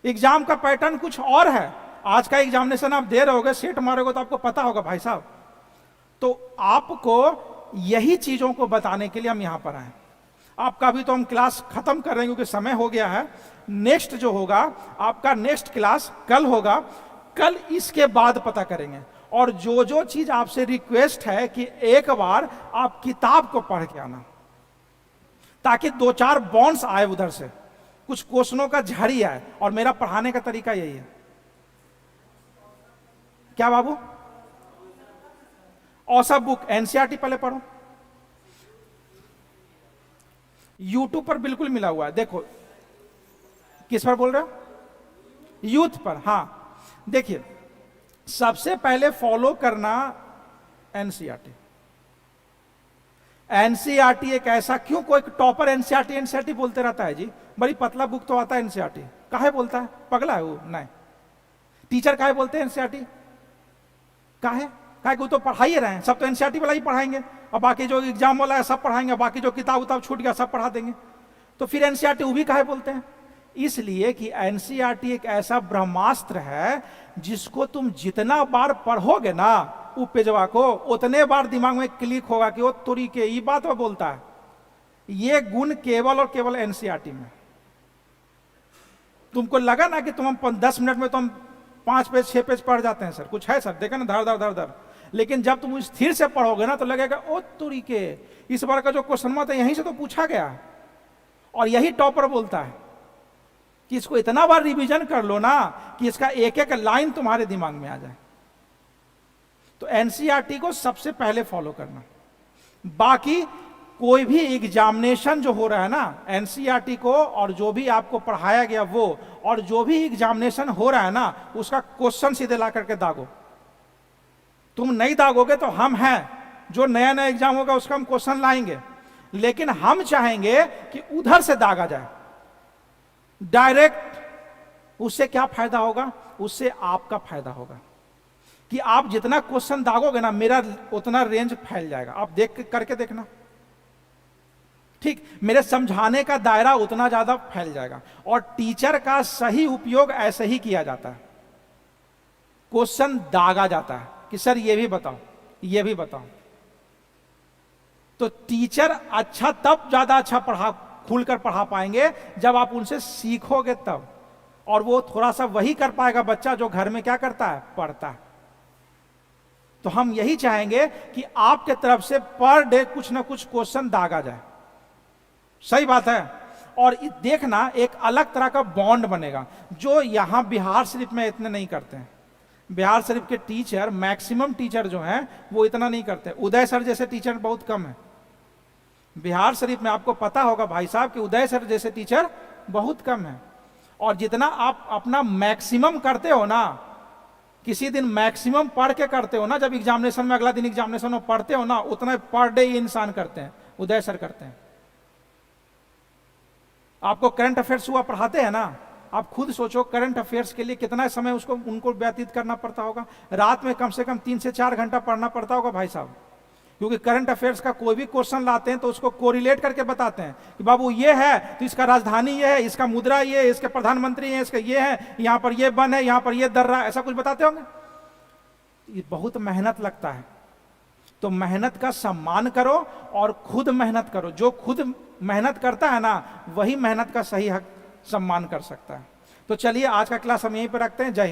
एग्जाम का पैटर्न कुछ और है। आज का एग्जामिनेशन आप दे रहे होगे, सेट मारोगे तो आपको पता होगा भाई साहब। तो आपको यही चीजों को बताने के लिए हम यहां पर आए। आपका भी तो हम क्लास खत्म कर रहे हैं क्योंकि समय हो गया है। नेक्स्ट जो होगा आपका, नेक्स्ट क्लास कल होगा। कल इसके बाद पता करेंगे। और जो जो चीज आपसे रिक्वेस्ट है कि एक बार आप किताब को पढ़ के आना, ताकि 2-4 बॉन्ड्स आए उधर से, कुछ क्वेश्चनों का झड़ी आए। और मेरा पढ़ाने का तरीका यही है। क्या बाबू? औसत बुक एनसीईआरटी पहले पढ़ो। यूट्यूब पर बिल्कुल मिला हुआ है। देखो, किस पर बोल रहे हो? यूथ पर। हाँ, देखिए, सबसे पहले फॉलो करना एनसीईआरटी। एनसीईआरटी एक ऐसा, क्यों कोई टॉपर एनसीईआरटी एनसीईआरटी बोलते रहता है जी? बड़ी पतला बुक तो आता है एनसीईआरटी, काहे बोलता है? पगला है वो? नहीं। टीचर काहे बोलते हैं एनसीईआरटी? काहे को तो पढ़ाई रहे हैं, सब तो एनसीईआरटी वाला ही पढ़ाएंगे, और बाकी जो एग्जाम वाला है सब पढ़ाएंगे, बाकी जो किताब उताब छूट गया सब पढ़ा देंगे। तो फिर एनसीईआरटी वो भी काहे बोलते हैं? इसलिए कि एनसीईआरटी एक ऐसा ब्रह्मास्त्र है जिसको तुम जितना बार पढ़ोगे ना वो पेजवा को, उतने बार दिमाग में क्लिक होगा कि वो तुरी के ये बात वो बोलता है। ये गुण केवल और केवल एनसीईआरटी में। तुमको लगा ना कि तुम 10 मिनट में तुम 5 पेज 6 पेज पढ़ जाते हैं सर, कुछ है सर, देखा ना, धर धर धर धर। लेकिन जब तुम स्थिर से पढ़ोगे ना तो लगेगा ओ तुरी के, इस बार का जो क्वेश्चन था यहीं से तो पूछा गया। और यही टॉपर बोलता है कि इसको इतना बार रिवीजन कर लो ना कि इसका एक एक लाइन तुम्हारे दिमाग में आ जाए। तो एनसीईआरटी को सबसे पहले फॉलो करना। बाकी कोई भी एग्जामिनेशन जो हो रहा है ना, एनसीईआरटी को और जो भी आपको पढ़ाया गया वो, और जो भी एग्जामिनेशन हो रहा है ना, उसका क्वेश्चन सीधे ला करके दागो। तुम नहीं दागोगे तो हम हैं, जो नया नया एग्जाम होगा उसका हम क्वेश्चन लाएंगे, लेकिन हम चाहेंगे कि उधर से दागा जाए डायरेक्ट। उससे क्या फायदा होगा? उससे आपका फायदा होगा कि आप जितना क्वेश्चन दागोगे ना, मेरा उतना रेंज फैल जाएगा। आप देख करके देखना, ठीक, मेरे समझाने का दायरा उतना ज्यादा फैल जाएगा। और टीचर का सही उपयोग ऐसे ही किया जाता है। क्वेश्चन दागा जाता है कि सर ये भी बताओ, ये भी बताओ। तो टीचर अच्छा तब ज्यादा अच्छा खुलकर पढ़ा पाएंगे जब आप उनसे सीखोगे तब। और वो थोड़ा सा वही कर पाएगा बच्चा जो घर में क्या करता है? पढ़ता है। तो हम यही चाहेंगे कि आपके तरफ से पर डे कुछ ना कुछ क्वेश्चन दागा जाए। सही बात है। और देखना, एक अलग तरह का बॉन्ड बनेगा जो यहां बिहार शरीफ में इतने नहीं करते हैं। बिहार शरीफ के टीचर, मैक्सिमम टीचर जो हैं वो इतना नहीं करते। उदय सर जैसे टीचर बहुत कम है बिहार शरीफ में। आपको पता होगा भाई साहब कि उदय सर जैसे टीचर बहुत कम है। और जितना आप अपना मैक्सिमम करते हो ना, किसी दिन मैक्सिमम पढ़ के करते हो ना, जब एग्जामिनेशन में, अगला दिन एग्जामिनेशन में पढ़ते हो ना, उतना पर डे इंसान करते हैं, उदय सर करते हैं। आपको करंट अफेयर्स हुआ पढ़ाते हैं ना, आप खुद सोचो करंट अफेयर्स के लिए कितना समय उसको उनको व्यतीत करना पड़ता होगा। रात में कम से कम 3 से 4 घंटा पढ़ना पड़ता होगा भाई साहब, क्योंकि करंट अफेयर्स का कोई भी क्वेश्चन लाते हैं तो उसको कोरिलेट करके बताते हैं कि बाबू ये है तो इसका राजधानी ये है, इसका मुद्रा ये है, इसके प्रधानमंत्री है, इसका ये है, यहां पर ये बन है, यहां पर ये दर्रा, ऐसा कुछ बताते होंगे। ये बहुत मेहनत लगता है। तो मेहनत का सम्मान करो और खुद मेहनत करो। जो खुद मेहनत करता है ना, वही मेहनत का सही हक सम्मान कर सकता है। तो चलिए आज का क्लास हम यहीं पर रखते हैं। जय हिंद।